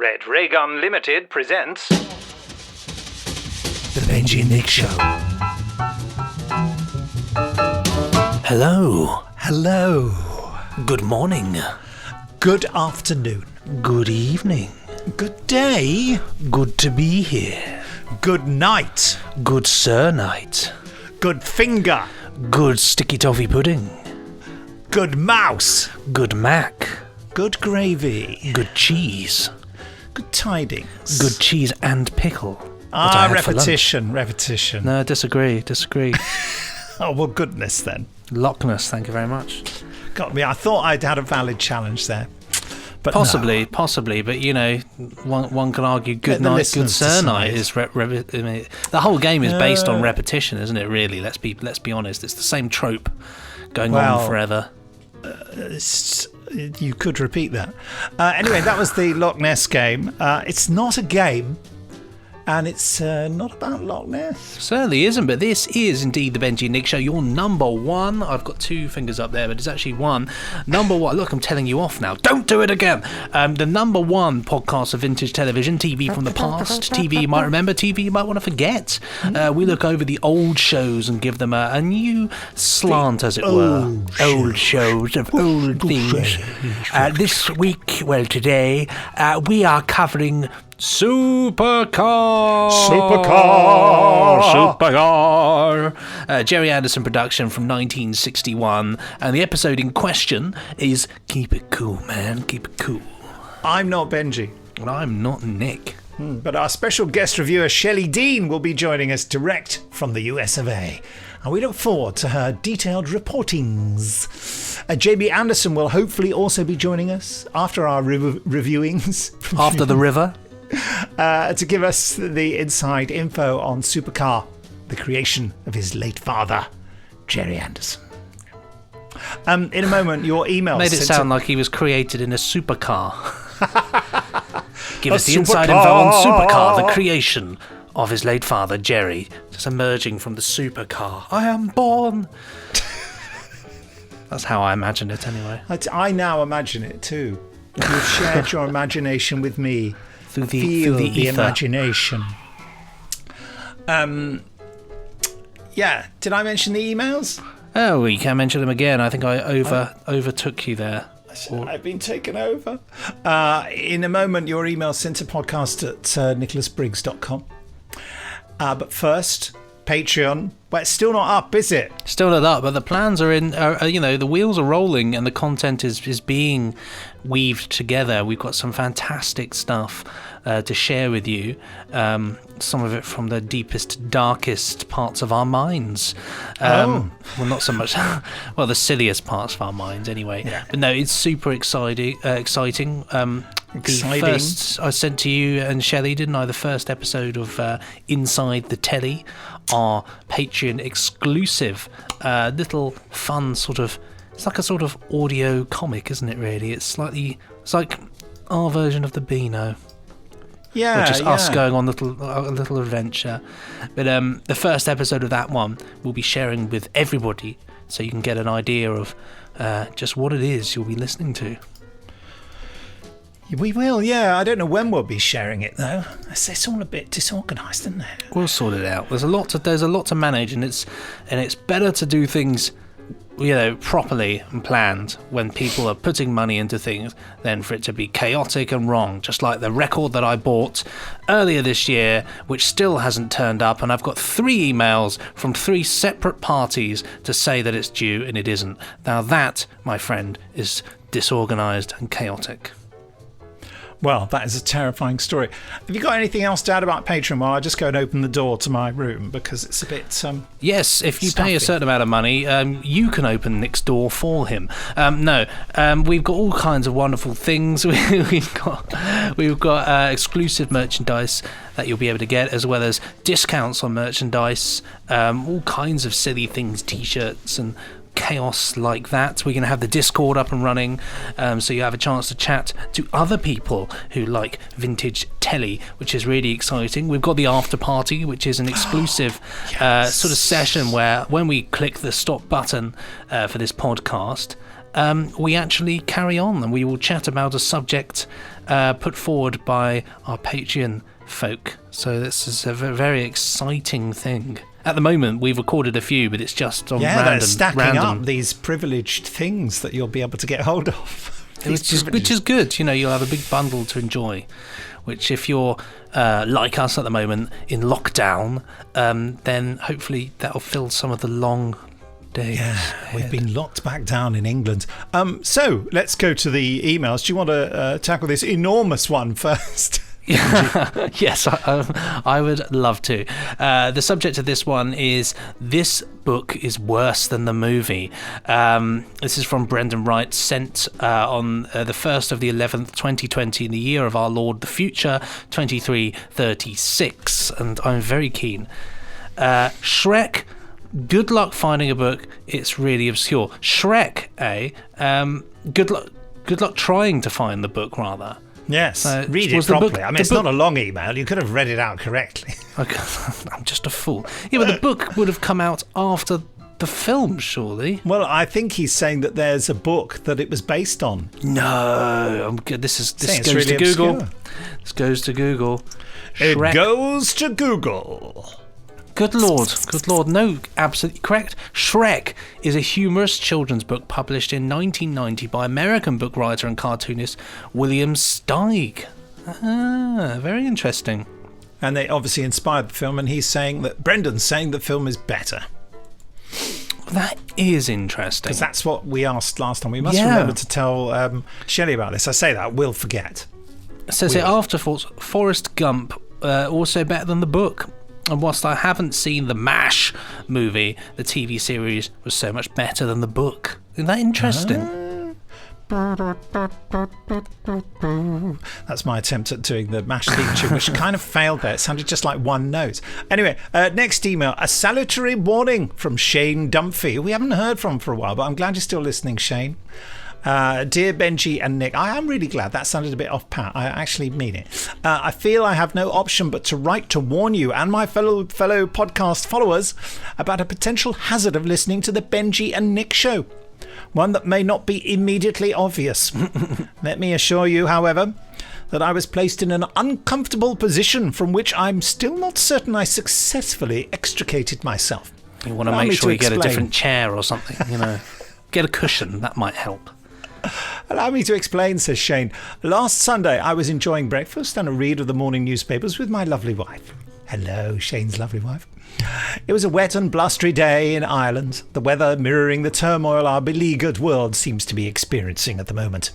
Red Ray Gun Limited presents The Benji and Nick Show. Hello. Hello. Good morning. Good afternoon. Good evening. Good day. Good to be here. Good night. Good sir night. Good finger. Good sticky toffee pudding. Good mouse. Good mac. Good gravy. Good cheese. Good tidings. Good cheese and pickle. that I had for lunch. repetition. No, disagree. Oh, well, goodness then. Loch Ness, thank you very much. Got me. I thought I'd had a valid challenge there. But Possibly, no. but you know, one can argue good Let the night, good listeners sir decide. night is. I mean, the whole game is based on repetition, isn't it? Really, let's be honest. It's the same trope going on forever. You could repeat that. Anyway, that was the Loch Ness game. It's not a game, and it's not about Loch Ness. Certainly isn't, but this is indeed the Benji and Nick Show, your number one. I've got two fingers up there, but it's actually one. Number one. Look, I'm telling you off now. Don't do it again. The number one podcast of vintage television, TV from the past, TV you might remember, TV you might want to forget. We look over the old shows and give them a new slant, as it were. Old shows of old things. This week, well, today, we are covering Supercar. Jerry Anderson production from 1961, and the episode in question is Keep It Cool, Man, Keep It Cool. I'm not Benji. And I'm not Nick. But our special guest reviewer, Shelley Dean, will be joining us direct from the US of A. And we look forward to her detailed reportings. JB Anderson will hopefully also be joining us after our reviewings. After the river. To give us the inside info on Supercar, the creation of his late father, Jerry Anderson. In a moment, your email Made it sound like he was created in a supercar. Give us the supercar. inside info on Supercar, the creation of his late father, Jerry, just emerging from the supercar. I am born. That's how I imagine it, anyway. I now imagine it too. You've shared your imagination with me. Through the the ether. imagination. Yeah. Did I mention the emails? Oh, we can mention them again. I think I overtook you there. I've been taken over. In a moment, your email sent to podcast at nicholasbriggs.com. But first, Patreon. Well, it's still not up, is it? Still not up, but the plans are in. The wheels are rolling, and the content is being weaved together. We've got some fantastic stuff to share with you. Some of it from the deepest, darkest parts of our minds. Well, not so much. Well, the silliest parts of our minds, anyway. Yeah. But no, it's super exciting. Exciting. The first I sent to you and Shelley, didn't I? The first episode of Inside the Telly, our Patreon exclusive little fun sort of. It's like a sort of audio comic, isn't it? Really, it's like our version of the Beano. Yeah, which is us going on a little adventure. But the first episode of that one we'll be sharing with everybody, so you can get an idea of just what it is you'll be listening to. We will, yeah. I don't know when we'll be sharing it though. It's all a bit disorganised, isn't it? We'll sort it out. There's a lot to manage, and it's better to do things, properly and planned when people are putting money into things than for it to be chaotic and wrong. Just like the record that I bought earlier this year, which still hasn't turned up, and I've got 3 emails from 3 separate parties to say that it's due, and it isn't. Now that, my friend, is disorganised and chaotic. Well, that is a terrifying story. Have you got anything else to add about Patreon while I just go and open the door to my room, because it's a bit Yes, if you stuffy. pay a certain amount of money, you can open Nick's door for him. We've got all kinds of wonderful things. We've got exclusive merchandise that you'll be able to get, as well as discounts on merchandise, all kinds of silly things, t-shirts and chaos like that. We're going to have the Discord up and running, so you have a chance to chat to other people who like vintage telly, which is really exciting. We've got the after party, which is an exclusive sort of session where when we click the stop button for this podcast, we actually carry on and we will chat about a subject put forward by our Patreon folk. So this is a very exciting thing. At the moment, we've recorded a few, but it's just on they're stacking up these privileged things that you'll be able to get hold of. Which is good. You'll have a big bundle to enjoy. Which, if you're like us at the moment in lockdown, then hopefully that'll fill some of the long days. Yeah, we've been locked back down in England. So let's go to the emails. Do you want to tackle this enormous one first? Yes, I would love to. The subject of this one is "This book is worse than the movie." This is from Brendan Wright, sent on the 1st of the 11th, 2020, in the year of our Lord, the future, 2336, and I'm very keen. Shrek. Good luck finding a book. It's really obscure. Shrek, good luck trying to find the book, rather. Yes, read it properly. It's not a long email. You could have read it out correctly. I'm just a fool. Yeah, but the book would have come out after the film, surely. Well, I think he's saying that there's a book that it was based on. No, this goes really to Google. Obscure. This goes to Google. It goes to Google. Good Lord. No, absolutely correct. Shrek is a humorous children's book published in 1990 by American book writer and cartoonist William Steig. Very interesting. And they obviously inspired the film, and Brendan's saying the film is better. That is interesting. Because that's what we asked last time. We must remember to tell Shelley about this. I say that, we'll forget. It says here, afterthoughts, Forrest Gump, also better than the book. And whilst I haven't seen the MASH movie, the TV series was so much better than the book. Isn't that interesting? That's my attempt at doing the MASH theme tune, which kind of failed there. It sounded just like one note. Anyway, next email. A salutary warning from Shane Dunphy, who we haven't heard from for a while, but I'm glad you're still listening, Shane. Dear Benji and Nick, I am really glad. That sounded a bit off pat. I actually mean it. I feel I have no option but to write to warn you and my fellow podcast followers about a potential hazard of listening to the Benji and Nick show. One that may not be immediately obvious. Let me assure you, however, that I was placed in an uncomfortable position from which I'm still not certain I successfully extricated myself. You want to make sure you get a different chair or something, Get a cushion, that might help. Allow me to explain, says Shane. Last Sunday, I was enjoying breakfast and a read of the morning newspapers with my lovely wife. Hello, Shane's lovely wife. It was a wet and blustery day in Ireland, the weather mirroring the turmoil our beleaguered world seems to be experiencing at the moment.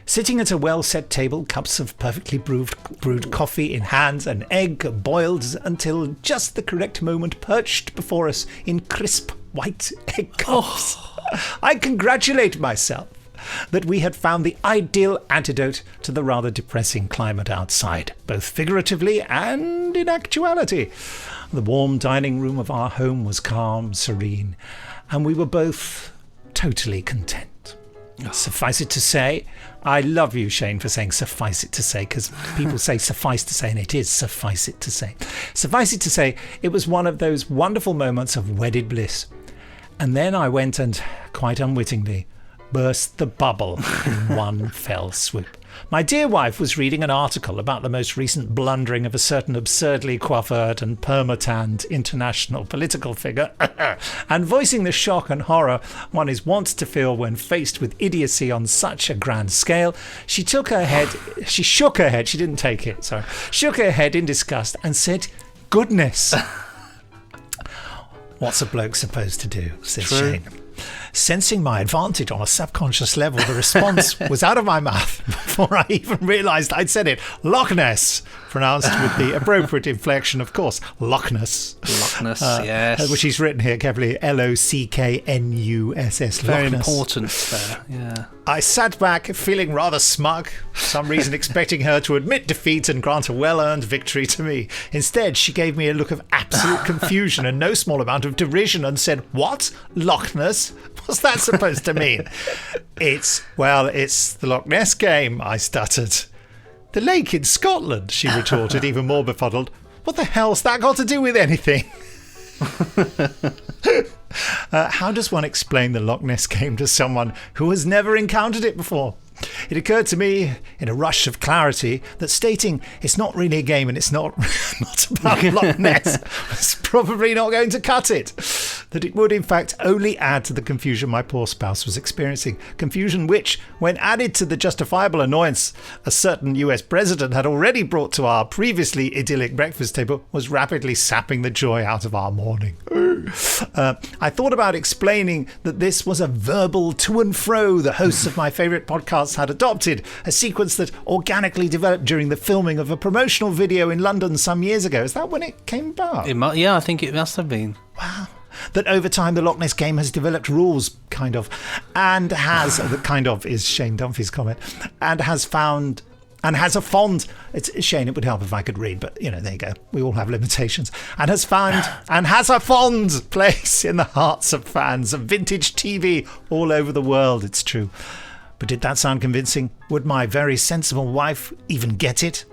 Sitting at a well-set table, cups of perfectly brewed coffee in hand, an egg boiled until just the correct moment perched before us in crisp white egg cups. I congratulate myself that we had found the ideal antidote to the rather depressing climate outside, both figuratively and in actuality. The warm dining room of our home was calm, serene, and we were both totally content. Suffice it to say, I love you, Shane, for saying suffice it to say, because people say suffice to say, and it is suffice it to say. Suffice it to say, it was one of those wonderful moments of wedded bliss. And then I went and, quite unwittingly, burst the bubble in one fell swoop. My dear wife was reading an article about the most recent blundering of a certain absurdly coiffured and permatanned international political figure, and voicing the shock and horror one is wont to feel when faced with idiocy on such a grand scale, she shook her head, she didn't take it, sorry, shook her head in disgust and said, "Goodness." What's a bloke supposed to do, says Shane. Sensing my advantage on a subconscious level, the response was out of my mouth before I even realised I'd said it. Loch Ness, pronounced with the appropriate inflection, of course. Loch Ness. Loch Ness, yes. Which is written here carefully, Locknuss. Very important there, yeah. I sat back, feeling rather smug, for some reason expecting her to admit defeat and grant a well-earned victory to me. Instead, she gave me a look of absolute confusion and no small amount of derision and said, "What? Loch Ness? What's that supposed to mean?" It's the Loch Ness game, I stuttered. "The lake in Scotland," she retorted, even more befuddled. "What the hell's that got to do with anything?" How does one explain the Loch Ness game to someone who has never encountered it before? It occurred to me in a rush of clarity that stating it's not really a game and it's not about Loch Ness was probably not going to cut it. That it would, in fact, only add to the confusion my poor spouse was experiencing. Confusion which, when added to the justifiable annoyance a certain US president had already brought to our previously idyllic breakfast table, was rapidly sapping the joy out of our morning. I thought about explaining that this was a verbal to and fro the hosts of my favourite podcasts had adopted, a sequence that organically developed during the filming of a promotional video in London some years ago. Is that when it came about? Yeah, I think it must have been. Wow. That over time the Loch Ness game has developed rules, kind of, and has, the kind of is Shane Dunphy's comment, and has found... and has a fond, it's Shane, it would help if I could read, but there you go, we all have limitations, and has found and has a fond place in the hearts of fans of vintage TV all over the world. It's true. But did that sound convincing? Would my very sensible wife even get it?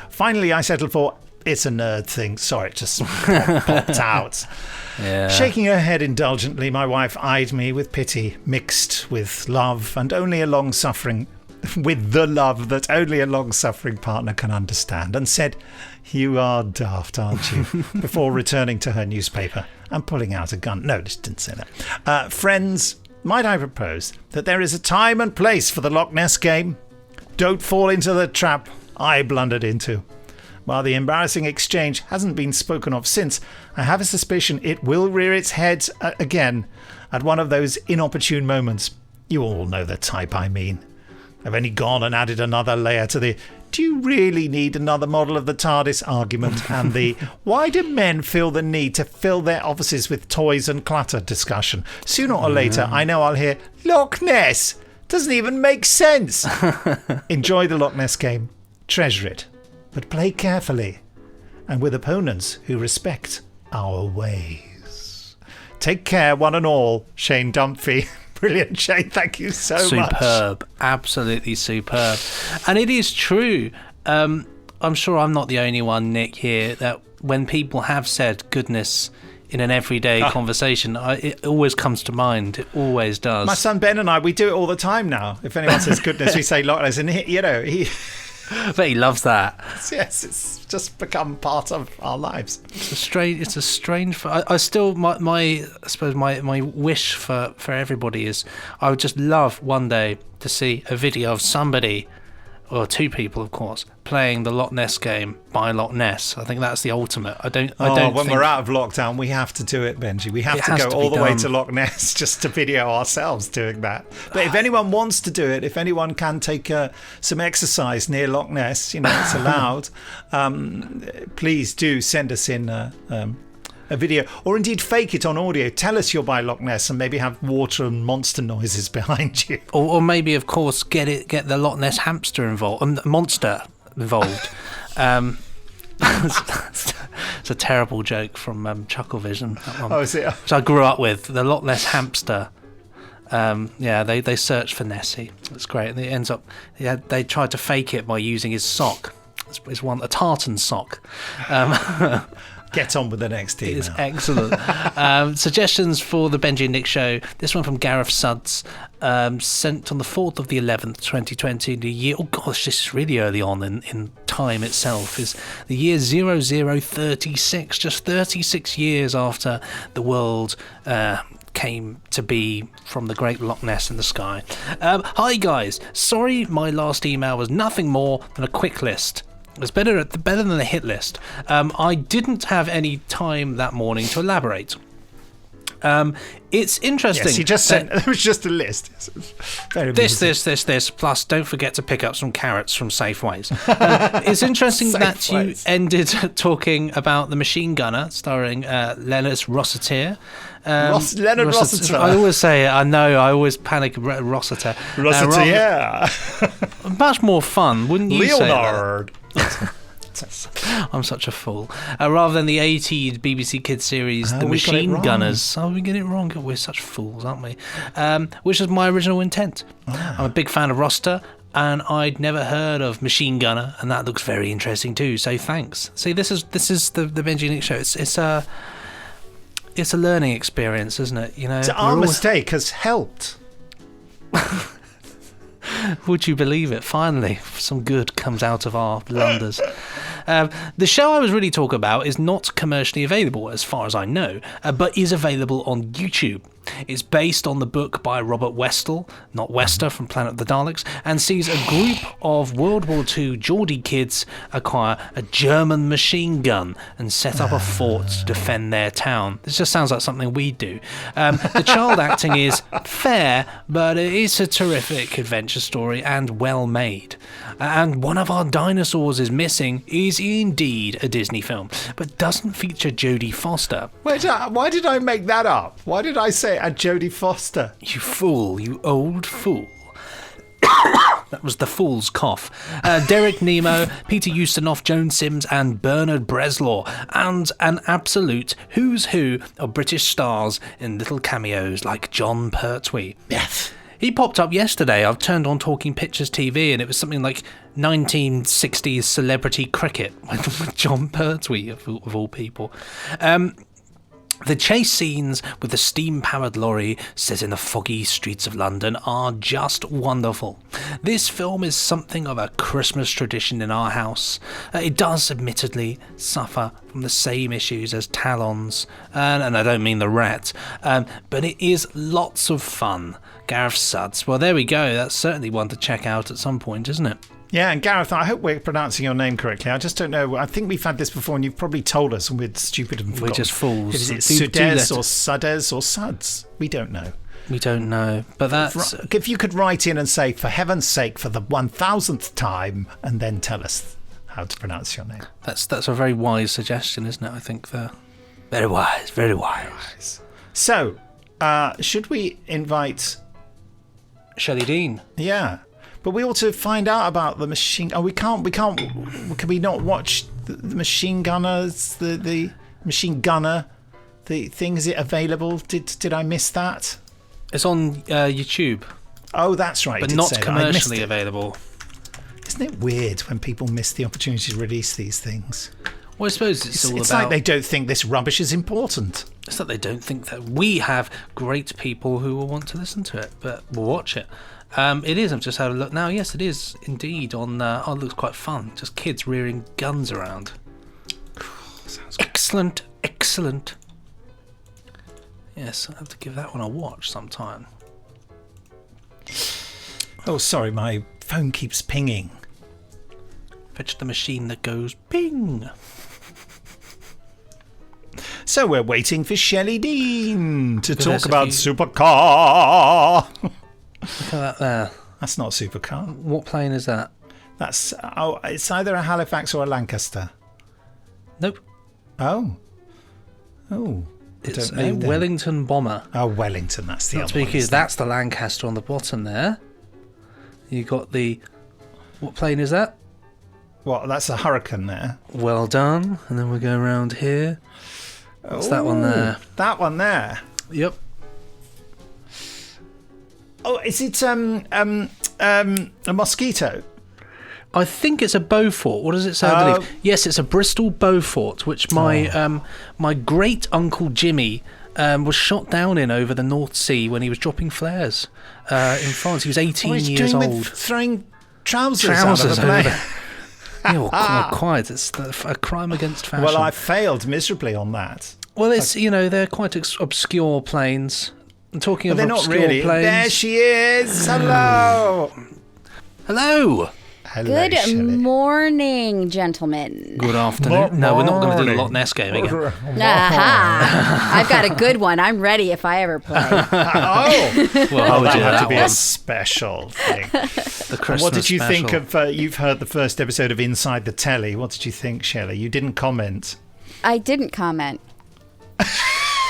Finally I settled for, it's a nerd thing. Sorry, it just popped out. Yeah. Shaking her head indulgently, my wife eyed me with pity mixed with love and only a long-suffering with the love that only a long-suffering partner can understand, and said, "You are daft, aren't you?" before returning to her newspaper and pulling out a gun. No, just didn't say that. Friends, might I propose that there is a time and place for the Loch Ness game? Don't fall into the trap I blundered into. While the embarrassing exchange hasn't been spoken of since, I have a suspicion it will rear its head again at one of those inopportune moments. You all know the type I mean. I've only gone and added another layer to the "do you really need another model of the TARDIS" argument and the "why do men feel the need to fill their offices with toys and clutter" discussion. Sooner or later, I know I'll hear "Loch Ness doesn't even make sense." Enjoy the Loch Ness game. Treasure it. But play carefully and with opponents who respect our ways. Take care, one and all. Shane Dunphy. Brilliant, Shane. Thank you so much. Superb. Absolutely superb. And it is true. I'm sure I'm not the only one, Nick, here, that when people have said goodness in an everyday conversation, it always comes to mind. It always does. My son Ben and I, we do it all the time now. If anyone says goodness, we say Loch Ness. And, he... But he loves that. Yes, it's just become part of our lives. It's a strange. I still I suppose my wish for everybody is I would just love one day to see a video of somebody, or two people, of course, playing the Loch Ness game by Loch Ness. I think that's the ultimate. I don't. When we're out of lockdown, we have to do it, Benji. We have to go all the way to Loch Ness just to video ourselves doing that. But if anyone wants to do it, if anyone can take some exercise near Loch Ness, it's allowed. Please do send us in a video, or indeed fake it on audio. Tell us you're by Loch Ness and maybe have water and monster noises behind you. Or maybe, of course, get the Loch Ness hamster involved, monster involved. It's a terrible joke from Chucklevision. That one. Oh, is it? Which I grew up with, the Loch Ness hamster. They search for Nessie. It's great. And it ends up, they tried to fake it by using his sock. It's a tartan sock. Get on with the next email. It's excellent. Suggestions for the Benji and Nick show. This one from Gareth Suds, sent on the 4th of the 11th, 2020. The year, oh gosh, this is really early on in time itself, is the year 0036, just 36 years after the world came to be from the great Loch Ness in the sky. Hi guys, sorry my last email was nothing more than a quick list. It's better than a hit list. I didn't have any time that morning to elaborate. It's interesting. Yes, he just said it was just a list. This. Plus, don't forget to pick up some carrots from Safeways. It's interesting that you ended talking about The Machine Gunner, starring Leonard Rossiter. Leonard Rossiter. I always say it. I know. I always panic. Rossiter. Rossiter, yeah. Much more fun, wouldn't you Leonard. say that? I'm such a fool. Rather than the 80s BBC Kids series, The Machine Gunners. Oh, we get it wrong. We're such fools, aren't we? Which was my original intent. I'm a big fan of Roster, and I'd never heard of Machine Gunner, and that looks very interesting too. So thanks. See, this is the Benji Nick show. It's a learning experience, isn't it? Our mistake has helped. Would you believe it? Finally, some good comes out of our blunders. The show I was really talking about is not commercially available, as far as I know, but is available on YouTube. It's based on the book by Robert Westall, not Wester from Planet of the Daleks, and sees a group of World War II Geordie kids acquire a German machine gun and set up a fort to defend their town. This just sounds like something we do. The child acting is fair, but it is a terrific adventure story and well made. And one of our dinosaurs is missing is indeed a Disney film, but doesn't feature Jodie Foster. Why did I make that up? Why did I say a Jodie Foster? You fool, you old fool. That was the fool's cough. Derek Nemo, Peter Ustinov, Joan Sims and Bernard Bresslaw, and an absolute who's who of British stars in little cameos like John Pertwee. Yes. He popped up yesterday. I've turned on Talking Pictures TV and it was something like 1960s celebrity cricket with John Pertwee, of all people. The chase scenes with the steam-powered lorry set in the foggy streets of London are just wonderful. This film is something of a Christmas tradition in our house. It does admittedly suffer from the same issues as Talons, and I don't mean the rat, but it is lots of fun. Gareth Suds, well there we go, that's certainly one to check out at some point, isn't it? Yeah, and Gareth, I hope we're pronouncing your name correctly. I just don't know. I think we've had this before, and you've probably told us, and we're stupid and forgotten. We're just fools. Is it Sudes or Sudes or Suds? We don't know. We don't know, but that's... If you could write in and say, for heaven's sake, for the 1000th time, and then tell us how to pronounce your name. That's a very wise suggestion, isn't it? I think very wise, very wise. So, should we invite... Shelley Dean? Yeah. But we ought to find out about the machine. Oh, we can't. Can we not watch the machine gunners? The machine gunner. The thing, is it available? Did I miss that? It's on YouTube. Oh, that's right. But not commercially available. Isn't it weird when people miss the opportunity to release these things? Well, I suppose it's all about... It's like they don't think this rubbish is important. It's like they don't think that we have great people who will want to listen to it, but will watch it. It is. I've just had a look now. Yes, it is indeed on. It looks quite fun. Just kids rearing guns around. Sounds good. Excellent. Yes, I'll have to give that one a watch sometime. Oh, sorry, my phone keeps pinging. Fetch the machine that goes ping. So we're waiting for Shelley Dean to talk about Supercar. Look at that there. That's not a Supercar. What plane is that? It's either a Halifax or a Lancaster. Nope. Oh. It's a Wellington bomber. Oh, Wellington, that's the other one. Because that's the Lancaster on the bottom there. You got the... What plane is that? What, that's a Hurricane there. Well done. And then we go around here. What's that one there? That one there. Yep. Oh, is it a Mosquito? I think it's a Beaufort. What does it say underneath? Yes, it's a Bristol Beaufort, which my great uncle Jimmy was shot down in over the North Sea when he was dropping flares in France. He was 18 years old. With throwing trousers out of the plane. Yeah, quite. It's a crime against fashion. Well, I failed miserably on that. Well, it's they're quite obscure planes. I'm talking about they're obscure not really. planes. There she is. Hello. Hello. Good Shelley. morning, gentlemen. Good afternoon. No, we're not going to do the Loch Ness game again. Aha! I've got a good one. I'm ready if I ever play. Well, that yeah, had to be one. a special thing. The Christmas What did you special. think of? You've heard the first episode of Inside the Telly. What did you think, Shelley? You didn't comment. I didn't comment.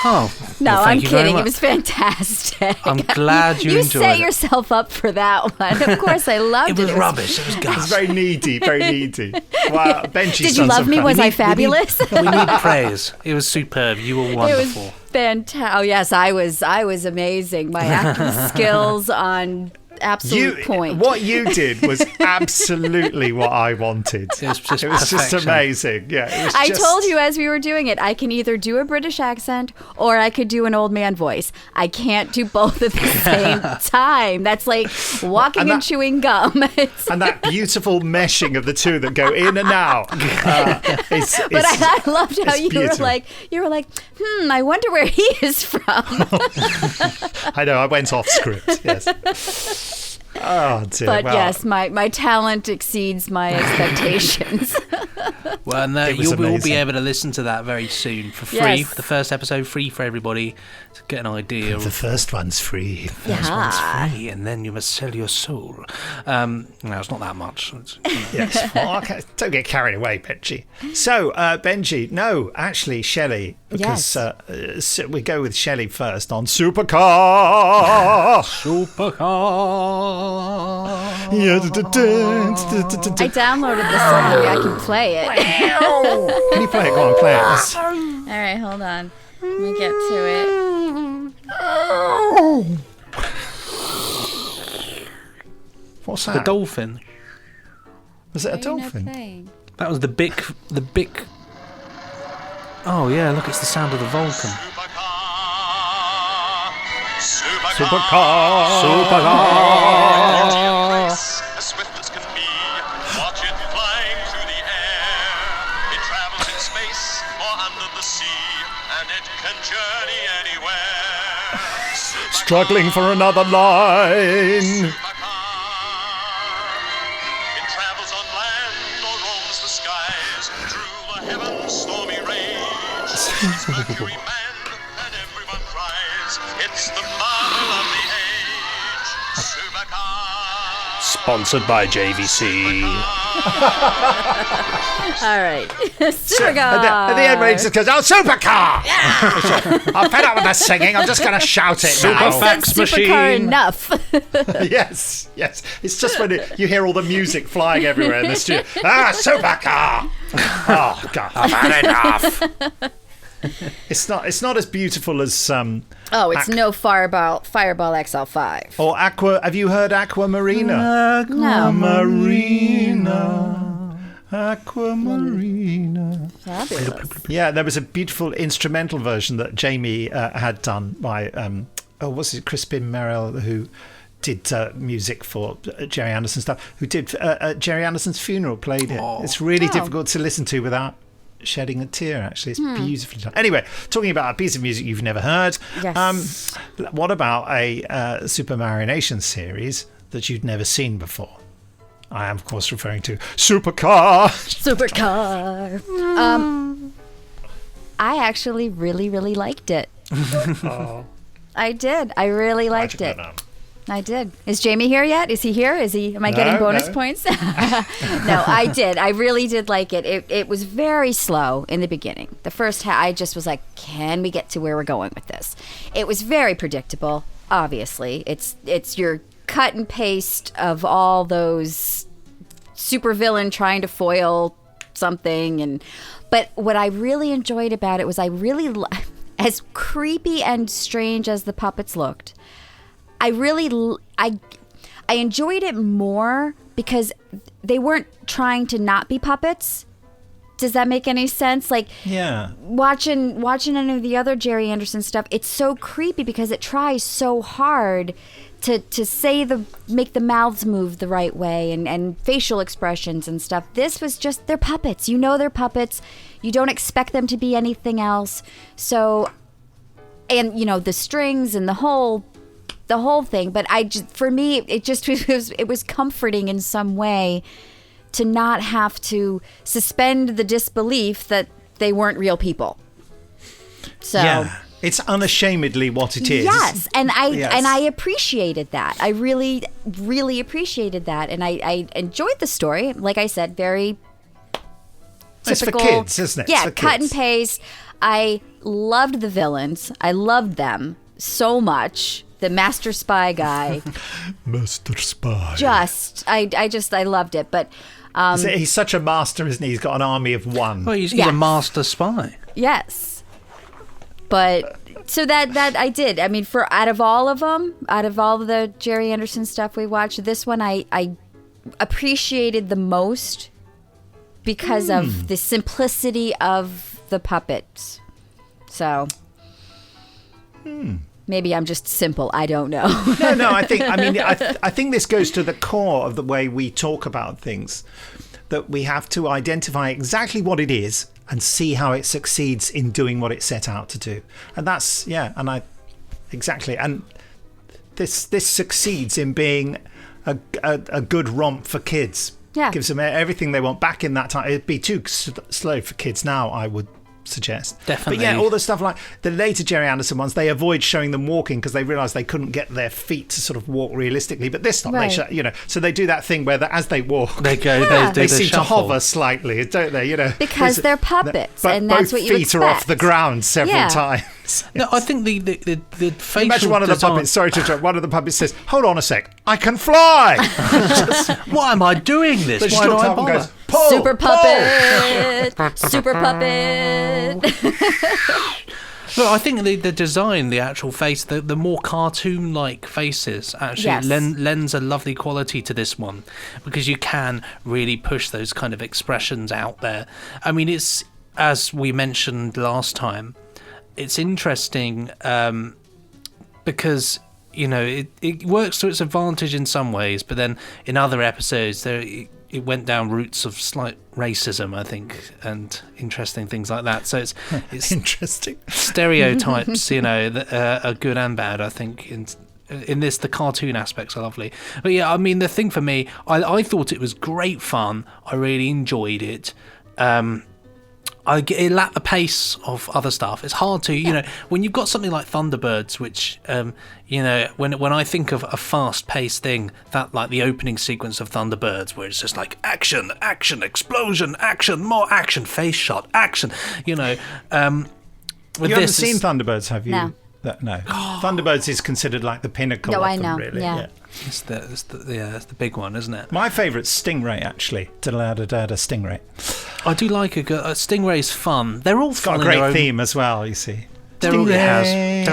Oh, No, well, I'm thank you very kidding. It much. was fantastic. I'm glad you enjoyed set it. yourself up for that one. Of course, I loved it. It was rubbish. It was It's gus. very needy, very needy. Wow, Benji's Did you done love some me? fun- Was I fabulous? We need praise. It was superb. You were It wonderful. was fantastic. Oh yes, I was amazing. My acting skills on absolute point. What you did was absolutely what I wanted. It was just just amazing. Yeah, I told you as we were doing it, I can either do a British accent or I could do an old man voice. I can't do both at the same time. That's like walking and chewing gum. And that beautiful meshing of the two that go in and out. But I loved how you were like, I wonder where he is from. I know, I went off script, yes. Oh, dear. But yes, my talent exceeds my expectations. Well, no, was you'll all amazing. be able to listen to that very soon for free. Yes. The first episode, free for everybody to get an idea. The first one's free. First one's free, and then you must sell your soul. No, it's not that much. Yes. Well, okay. Don't get carried away, Benji. So, Benji, no, actually, Shelley, because we go with Shelley first on Supercar. Supercar. I downloaded the song. Maybe I can play it. Can you play it? Go on, play it. All right, hold on. Let me get to it. What's that? The dolphin. Was it a dolphin? That was the big. Oh yeah, look, it's the sound of the Vulcan. Supercar. As swift as can be, watch it flying through the air. It travels in space or under the sea, and it can journey anywhere. Struggling for another line. Supercar. It travels on land or roams the skies, through the heavens' stormy rage. It's Mercury manned, and everyone cries, it's the marvel of the age. Supercar. Sponsored by JVC. All right. Supercar. At the end, when he just goes, Supercar! I'm fed up with the singing. I'm just going to shout it now. Fax Supercar machine. enough. Yes. It's just when you hear all the music flying everywhere in the studio. Supercar! Oh, God. I've had enough. It's not as beautiful as It's no Fireball XL5. or Aqua. Have you heard Aquamarina? Aquamarina. Fabulous. Yeah, there was a beautiful instrumental version that Jamie had done by what's it, Crispin Merrill, who did music for Jerry Anderson stuff. Who did Jerry Anderson's funeral? Played it. It's really difficult to listen to without shedding a tear. Actually, it's beautifully done. Anyway, talking about a piece of music you've never heard. Yes. What about a Super Mario Nation series that you'd never seen before? I am, of course, referring to Supercar. Supercar. I actually really, really liked it. I did. I really liked it. I did. Is Jamie here yet? Is he here? Am I getting bonus points? No, I did. I really did like it. It was very slow in the beginning. The first half, I just was like, can we get to where we're going with this? It was very predictable, obviously. It's your cut and paste of all those supervillain trying to foil something. But what I really enjoyed about it was as creepy and strange as the puppets looked, I enjoyed it more because they weren't trying to not be puppets. Does that make any sense? Like, Yeah. watching any of the other Jerry Anderson stuff, it's so creepy because it tries so hard to make the mouths move the right way and facial expressions and stuff. This was just, they're puppets. You know they're puppets. You don't expect them to be anything else. So, and the strings and the whole thing, but for me, it was comforting in some way to not have to suspend the disbelief that they weren't real people. So Yeah. It's unashamedly what it is. yes, and I appreciated that. I really, really appreciated that, and I enjoyed the story. Like I said, very typical. It's for kids, isn't it? Yeah, It's for cut kids. and paste. I loved the villains. I loved them so much. The Master Spy guy. Master Spy. I loved it. But He's such a master, isn't he? He's got an army of one. Well, he's Yes. a master spy. yes. But so that I did. I mean, for out of all of them, out of all the Jerry Anderson stuff we watched, this one I appreciated the most because of the simplicity of the puppets. So maybe I'm just simple. I don't know. No. I think this goes to the core of the way we talk about things. That we have to identify exactly what it is and see how it succeeds in doing what it set out to do. And that's exactly. And this succeeds in being a good romp for kids. Yeah. Gives them everything they want. Back in that time, it'd be too slow for kids now, I would suggest. Definitely. But yeah, all the stuff like the later Jerry Anderson ones, they avoid showing them walking because they realise they couldn't get their feet to sort of walk realistically. But this time, Right. so they do that thing where as they walk, They go. Yeah. They seem shuffle. to hover slightly, don't they? Because they're puppets, but and that's both what you feet are off expect. the ground several Yeah. times. No, I think the facial Imagine one of the design- puppets. Sorry to interrupt. One of the puppets says, "Hold on a sec, I can fly." Why am I doing this? They just Why do looked I up and bother? goes, "Pull, Super pull." puppet, super puppet. Look, I think the design, the actual face, the more cartoon-like faces actually Yes. lends a lovely quality to this one because you can really push those kind of expressions out there. I mean, it's, as we mentioned last time, it's interesting because, you know, it works to its advantage in some ways, but then in other episodes it went down routes of slight racism, I think, and interesting things like that. So it's Interesting. stereotypes, you know, that are good and bad. I think in this, the cartoon aspects are lovely. But yeah, I mean, the thing for me, I thought it was great fun. I really enjoyed it. It lacked the pace of other stuff. It's hard to, you know, when you've got something like Thunderbirds, which, you know, when I think of a fast-paced thing, that like the opening sequence of Thunderbirds, where it's just like action, action, explosion, action, more action, face shot, action, you know. With You haven't this, seen Thunderbirds, have you? No. No. Thunderbirds is considered like the pinnacle No, of I them, know, really. yeah. it's the big one, isn't it? My favourite's Stingray, actually. Da-da-da-da, Stingray. I do like Stingray's fun. They're all It's got fun a in their great own. theme as well, you see. They're all, Stingray.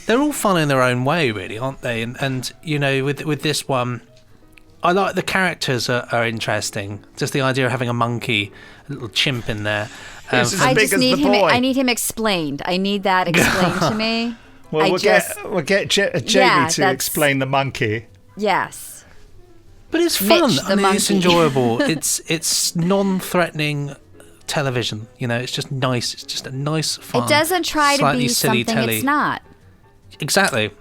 they're all fun in their own way, really, aren't they? And you know, with this one, I like the characters are interesting. Just the idea of having a monkey, a little chimp in there. Who's as I big just as need the him. boy. I need him explained. I need that explained to me. Well, we'll get Jamie Yeah, to that's- explain the monkey. Yes. But it's Mitch fun. the I mean, it's monkey. enjoyable. it's non-threatening television. You know, it's just nice. It's just a nice, fun. It doesn't try to slightly be silly something telly. it's not. Exactly.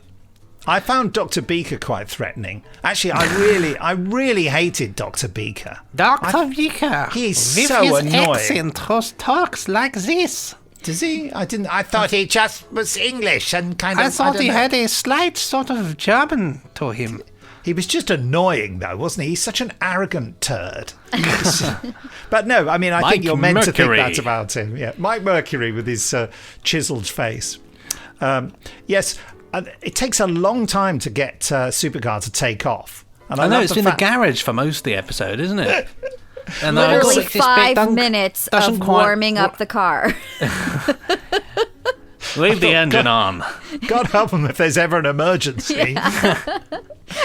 I found Dr. Beaker quite threatening. Actually, I really hated Dr. Beaker. Dr. Beaker. He's with so his annoying. accent, talks like this. Does he? I thought he just was English and kind of. I thought don't he know. had a slight sort of German to him. He was just annoying, though, wasn't he? He's such an arrogant turd. But no, I mean, I think Mike you're meant to think Mercury. that about him. Yeah, Mike Mercury with his chiseled face. Yes, it takes a long time to get Supercar to take off. And I know love it's the in the fact- garage for most of the episode, isn't it? And Literally this bit 5 minutes doesn't of quite warming up the car. Leave the engine on. God help them if there's ever an emergency.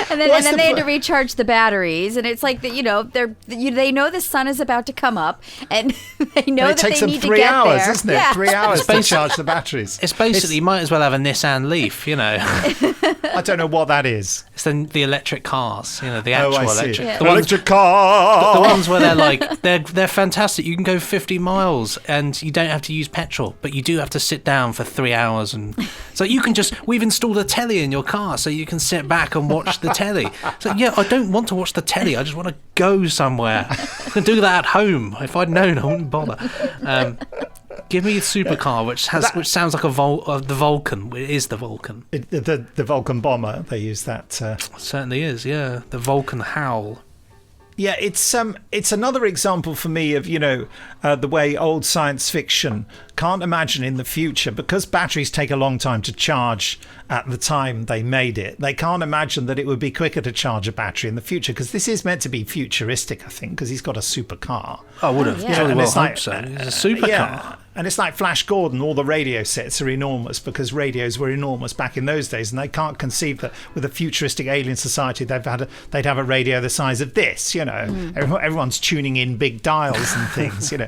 And then, What's they the had to pl- recharge the batteries, and it's like that. You know, they know the sun is about to come up, and they know And it that takes they them need to 3 get hours, there. isn't it? Yeah. 3 hours to charge the batteries. It's basically, you might as well have a Nissan Leaf, you know. I don't know what that is. It's the electric cars, you know, the Oh, actual I see. electric. Yeah. The ones, Electric car. the ones where they're like, they're fantastic. You can go 50 miles and you don't have to use petrol, but you do have to sit down for 3 hours. And so we've installed a telly in your car so you can sit back and watch the telly. So yeah, I don't want to watch the telly. I just want to go somewhere. I can do that at home. If I'd known, I wouldn't bother. Give me a supercar, which sounds like the Vulcan. It is the Vulcan. The Vulcan bomber. They use that. It certainly is. Yeah, the Vulcan howl. Yeah, it's another example for me of the way old science fiction can't imagine in the future, because batteries take a long time to charge at the time they made it, they can't imagine that it would be quicker to charge a battery in the future, because this is meant to be futuristic, I think, because he's got a supercar. I would have yeah. totally And well it's like- hoped so. It's a supercar. Yeah. And it's like Flash Gordon, all the radio sets are enormous because radios were enormous back in those days, and they can't conceive that with a futuristic alien society they'd have a radio the size of this, you know. Everyone's tuning in big dials and things, you know.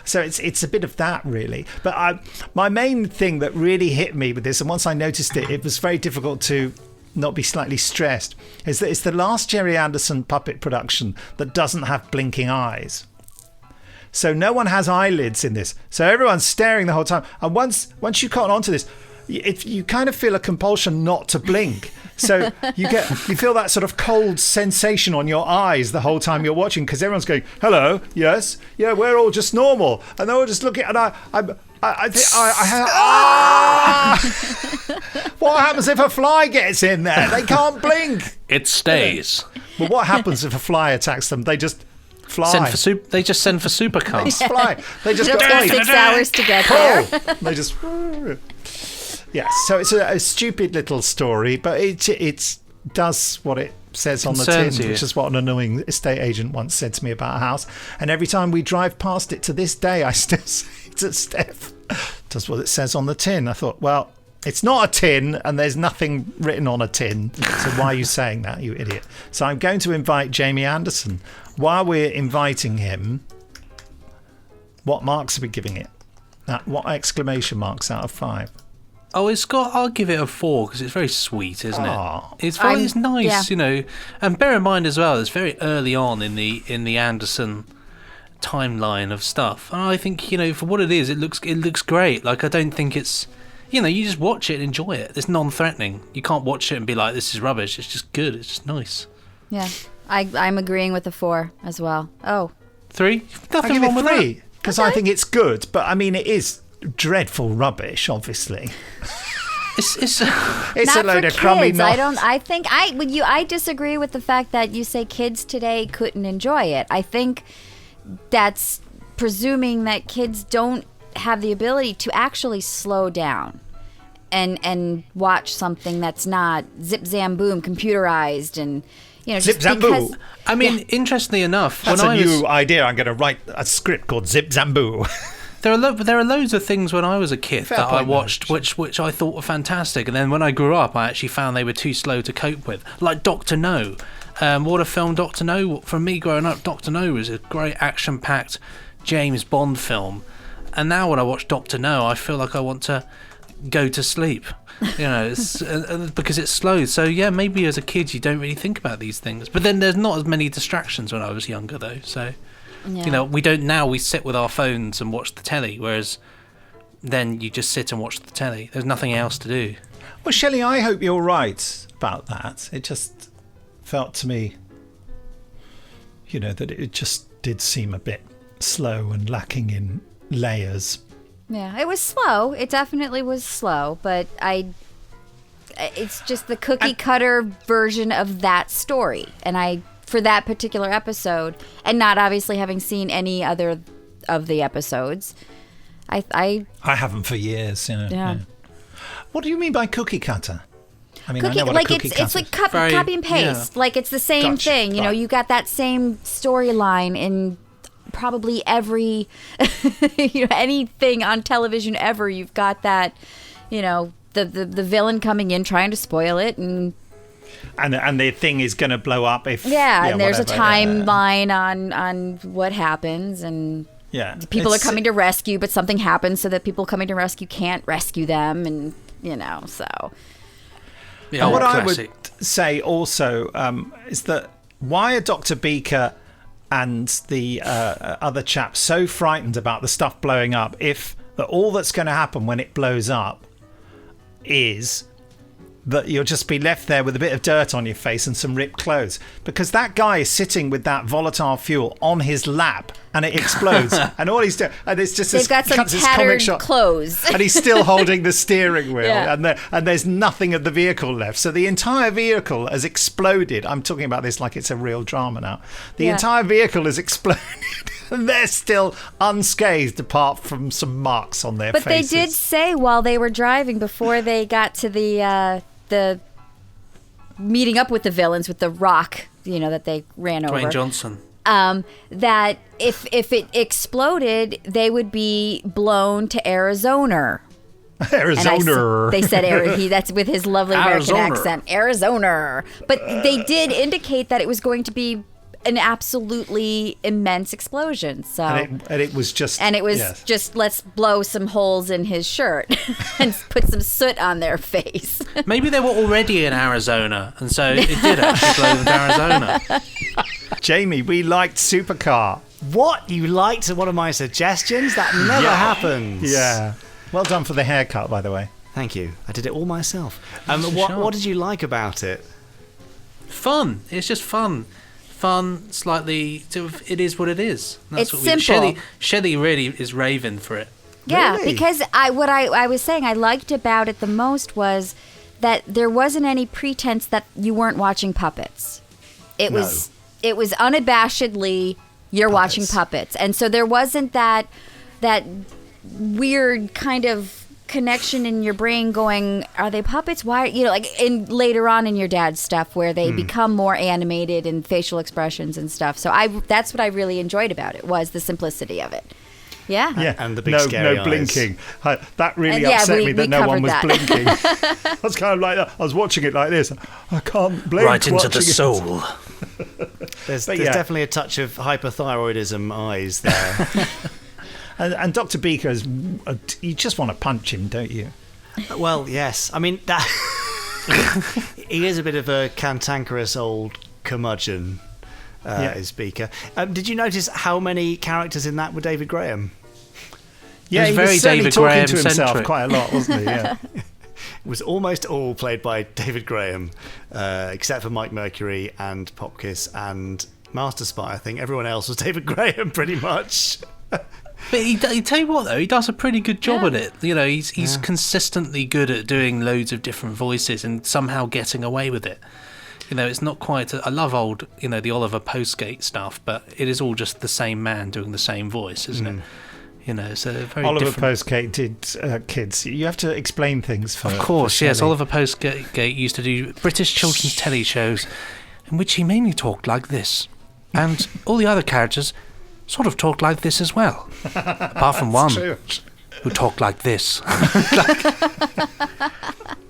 So it's a bit of that, really. But my main thing that really hit me with this, and once I noticed it, it was very difficult to not be slightly stressed, is that it's the last Jerry Anderson puppet production that doesn't have blinking eyes. So no one has eyelids in this. So everyone's staring the whole time. And once you cotton onto this, you kind of feel a compulsion not to blink. So you feel that sort of cold sensation on your eyes the whole time you're watching, because everyone's going, hello, yes, yeah, we're all just normal. And they're all just looking, and what happens if a fly gets in there? They can't blink. It stays. Well, what happens if a fly attacks them? They just fly. They just send for They Supercar. just fly. They just It'll go take 6 hours to get there. They just. Yeah, so it's a stupid little story, but it does what it says on the tin, Concerns you. which is what an annoying estate agent once said to me about a house. And every time we drive past it to this day, I still say to Steph, does what it says on the tin. I thought, well, it's not a tin, and there's nothing written on a tin, so why are you saying that, you idiot? So I'm going to invite Jamie Anderson. While we're inviting him, what marks are we giving it? What exclamation marks out of 5? Oh, I'll give it a 4 because it's very sweet, isn't Aw. it? It's I'm- nice, yeah. you know. And bear in mind as well, it's very early on in the Anderson timeline of stuff. And I think, you know, for what it is, it looks great. Like, I don't think it's, you know, you just watch it and enjoy it. It's non-threatening. You can't watch it and be like, this is rubbish. It's just good. It's just nice. Yeah, I'm agreeing with the 4 as well. Oh, 3? I Nothing give wrong it with 3 that. because I think it's good, but I mean, it is dreadful rubbish, obviously. It's It's not a load for of crummy kids. I disagree with the fact that you say kids today couldn't enjoy it. I think that's presuming that kids don't have the ability to actually slow down and watch something that's not zip zam boom computerized and, you know, Zip just zam because boo. I mean, interestingly enough, That's when a I was new idea. I'm going to write a script called Zip Zamboo. there are loads of things when I was a kid Fair that I point, watched which I thought were fantastic, and then when I grew up I actually found they were too slow to cope with, like Dr. No. What a film. Dr. No, for me growing up, Dr. No was a great action-packed James Bond film, and now when I watch Dr. No I feel like I want to go to sleep, you know. It's because it's slow. So yeah, maybe as a kid you don't really think about these things, but then there's not as many distractions when I was younger though, so Yeah. you know, we sit with our phones and watch the telly, whereas then you just sit and watch the telly. There's nothing else to do. Well, Shelley, I hope you're right about that. It just felt to me, you know, that it just did seem a bit slow and lacking in layers. Yeah, it was slow. It definitely was slow, but it's just the cookie cutter version of that story. And for that particular episode, and not obviously having seen any other of the episodes, I haven't for years, you know. Yeah. What do you mean by cookie cutter? I mean, cookie, I know what like a cookie cutter it's like is. Very- copy and paste. yeah. Like it's the same Gotcha. thing. You know, Right. you got that same storyline in probably every anything on television ever. You've got that, you know, the villain coming in trying to spoil it, and the thing is going to blow up if and there's whatever, a timeline on what happens, and Yeah, people are It's- coming to rescue, but something happens so that people coming to rescue can't rescue them, and you know, so The And old what classic. I would say also is that why are Dr. Beaker and the other chap so frightened about the stuff blowing up if all that's going to happen when it blows up is that you'll just be left there with a bit of dirt on your face and some ripped clothes, because that guy is sitting with that volatile fuel on his lap and it explodes and all he's doing, and it's just they've got some cuts this comic tattered shot clothes. and he's still holding the steering wheel, Yeah. and there's nothing of the vehicle left. So the entire vehicle has exploded. I'm talking about this like it's a real drama now. The Yeah. entire vehicle has exploded. And they're still unscathed apart from some marks on their But faces. they did say while they were driving, before they got to the meeting up with the villains with the rock, that they ran over. Dwayne Johnson. That if it exploded, they would be blown to Arizona. Arizona. They said that's with his lovely American Arizona. accent. Arizona. But they did indicate that it was going to be an absolutely immense explosion. So and it was just just let's blow some holes in his shirt and put some soot on their face. Maybe they were already in Arizona, and so it did actually blow them to Arizona. Jamie, we liked Supercar. What? You liked one of my suggestions? That never happens. Yeah. Well done for the haircut, by the way. Thank you. I did it all myself. sure. What did you like about it? Fun. It's just fun. Fun, slightly. It is what it is. It's simple. Shelley really is raving for it. Yeah, Really? because I was saying I liked about it the most was that there wasn't any pretense that you weren't watching puppets. It was unabashedly you're watching puppets, and so there wasn't that weird kind of connection in your brain going, are they puppets? Why, in later on in your dad's stuff where they become more animated and facial expressions and stuff. So that's what I really enjoyed about it, was the simplicity of it. Yeah. Yeah, And the big scary eyes. blinking. That really And upset me that we no one covered was that. blinking. I was kind of like that. I was watching it like this. I can't blink. Right into the watching it. soul. There's But yeah. definitely a touch of hypothyroidism eyes there. And Dr. Beaker you just want to punch him, don't you? Well, yes. I mean, that he is a bit of a cantankerous old curmudgeon, is Beaker. Did you notice how many characters in that were David Graham? Yeah, was he very was certainly David talking Graham to himself centric. quite a lot, wasn't he? Yeah. It was almost all played by David Graham, except for Mike Mercury and Popkiss and Master Spy. I think everyone else was David Graham, pretty much. But he tell you what though, he does a pretty good job at it. He's consistently good at doing loads of different voices and somehow getting away with it. It's not quite. I love old, the Oliver Postgate stuff, but it is all just the same man doing the same voice, isn't it? So very Oliver different. Postgate did Kids. You have to explain things for. Of course, for yes. Shelley. Oliver Postgate used to do British children's telly shows, in which he mainly talked like this, and all the other characters sort of talked like this as well, apart from one True. who talked like this.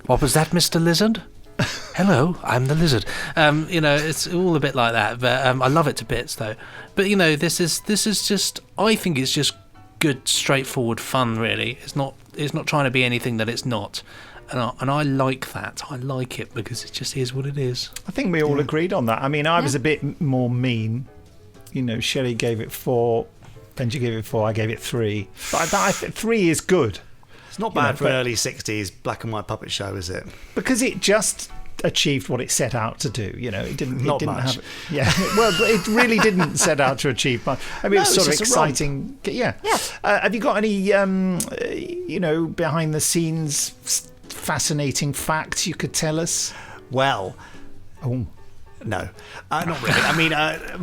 What was that, Mr. Lizard? Hello, I'm the lizard. It's all a bit like that, but I love it to bits though. But this is just, I think it's just good, straightforward fun. Really, it's not trying to be anything that it's not, and I like that. I like it because it just is what it is. I think we all agreed on that. I mean, I was a bit more mean. Shelley gave it 4, Benji gave it 4, I gave it 3. But I think 3 is good. It's not bad for an early 60s black and white puppet show, is it? Because it just achieved what it set out to do. It didn't. Not it didn't much. have. Yeah. Well, it really didn't set out to achieve much. I mean, No, it's sort of it's just a romp. exciting. Yeah. Yeah. Have you got any, behind the scenes fascinating facts you could tell us? Well, Oh. no, not really. I mean,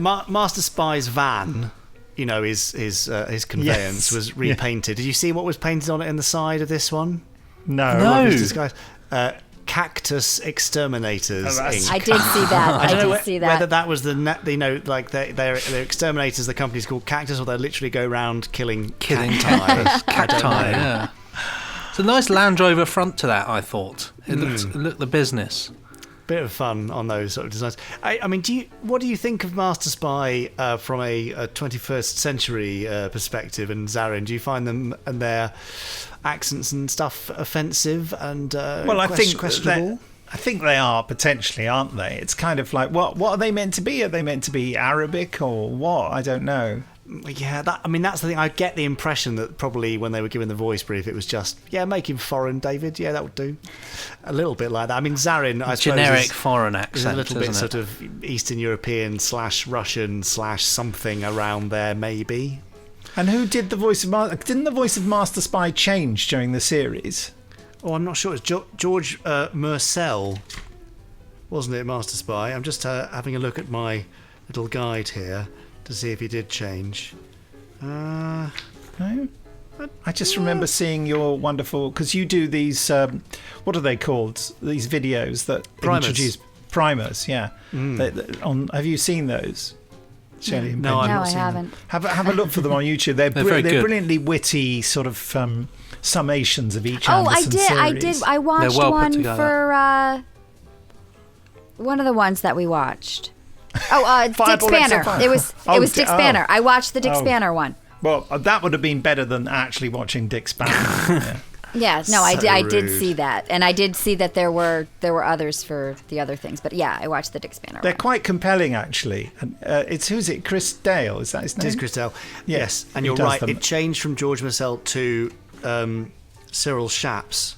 Master Spy's van, his conveyance Yes. was repainted. Did you see what was painted on it in the side of this one? No. No. What was disguised? Cactus Exterminators Oh, that's- Inc. I did see that. I don't know see whether that. that was they're exterminators. The company's called Cactus, or they literally go around killing Killing cacti. Cacti, yeah. It's a nice Land Rover front to that, I thought. It looked the business. Bit of fun on those sort of designs. I mean, what do you think of Master Spy from a 21st century perspective? And Zarin, do you find them and their accents and stuff offensive and Well, I think questionable? I think they are potentially, aren't they? It's kind of like what are they meant to be? Are they meant to be Arabic or what? I don't know. Yeah, that's the thing. I get the impression that probably when they were given the voice brief, it was just, make him foreign, David. Yeah, that would do. A little bit like that. I mean, Zarin, I suppose, Generic foreign is accent, a little bit isn't sort it? of Eastern European / Russian / something around there, maybe. And who did the voice of Didn't the voice of Master Spy change during the series? Oh, I'm not sure. It's George Murcell, wasn't it, Master Spy? I'm just having a look at my little guide here to see if he did change. No? I just remember seeing your wonderful... Because you do these... what are they called? These videos that introduce... Primers, yeah. Have you seen those? Shelley and No, Benji? I've not I seen haven't. Have a look for them on YouTube. They're very good. brilliantly witty sort of summations of each Oh, Anderson series. I did. I watched well put one together. for one of the ones that we watched. Oh, Dick Fireball Spanner. XL5. It was Dick Spanner. I watched the Dick Oh. Spanner one. Well, that would have been better than actually watching Dick Spanner. Yeah. Yeah, no, I So did rude. see that, and I did see that there were others for the other things. But yeah, I watched the Dick Spanner They're one. quite compelling, actually. And who's it? Chris Dale, is that his name? It is Christelle. Yeah, Yes, and he you're does right. them. It changed from George Marcel to Cyril Shaps.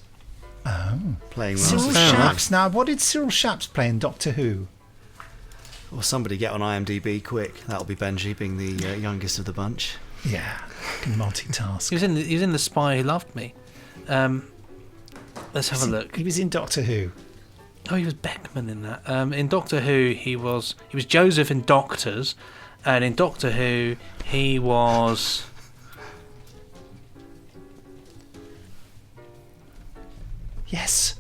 Playing Cyril Master Shaps. Now, what did Cyril Shaps play in Doctor Who? Or somebody get on IMDb quick. That'll be Benji, being the youngest of the bunch. Yeah, can multitask. He was in The Spy Who Loved Me. Let's have a look. He was in Doctor Who. Oh, he was Beckman in that. In Doctor Who, he was Joseph in Doctors, and in Doctor Who, he was. Yes.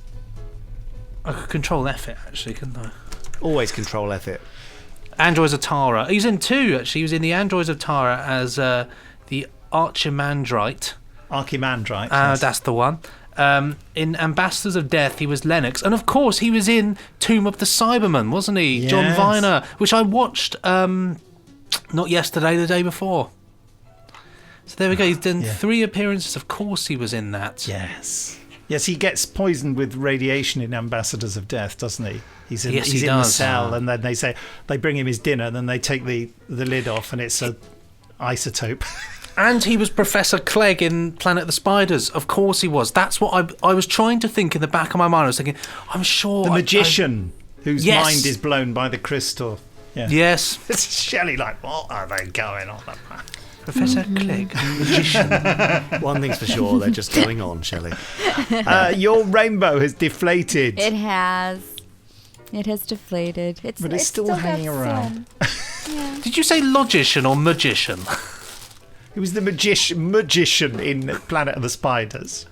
I could control F it actually, couldn't I? Always control F it. Androids of Tara. He's in 2 actually. He was in the Androids of Tara as the Archimandrite. Archimandrite. Yes. That's the one. In Ambassadors of Death, he was Lennox, and of course, he was in Tomb of the Cybermen, wasn't he? John Yes. Viner, which I watched not yesterday, the day before. So there we go. He's done 3 appearances. Of course, he was in that. Yes. Yes, he gets poisoned with radiation in Ambassadors of Death, doesn't he? He's in, Yes, he's he in the does. cell, and then they bring him his dinner, and then they take the lid off, and it's a isotope. And he was Professor Clegg in Planet of the Spiders. Of course, he was. That's what I was trying to think in the back of my mind. I was thinking, I'm sure The magician whose Yes. mind is blown by the crystal. Yeah. Yes, It's Shelley like, what are they going on about? Professor Clegg, magician. One thing's for sure, they're just going on, Shelley. Your rainbow has deflated. It has. It has deflated. But it's still got hanging around. some. Did you say logician or magician? He was the magician in Planet of the Spiders.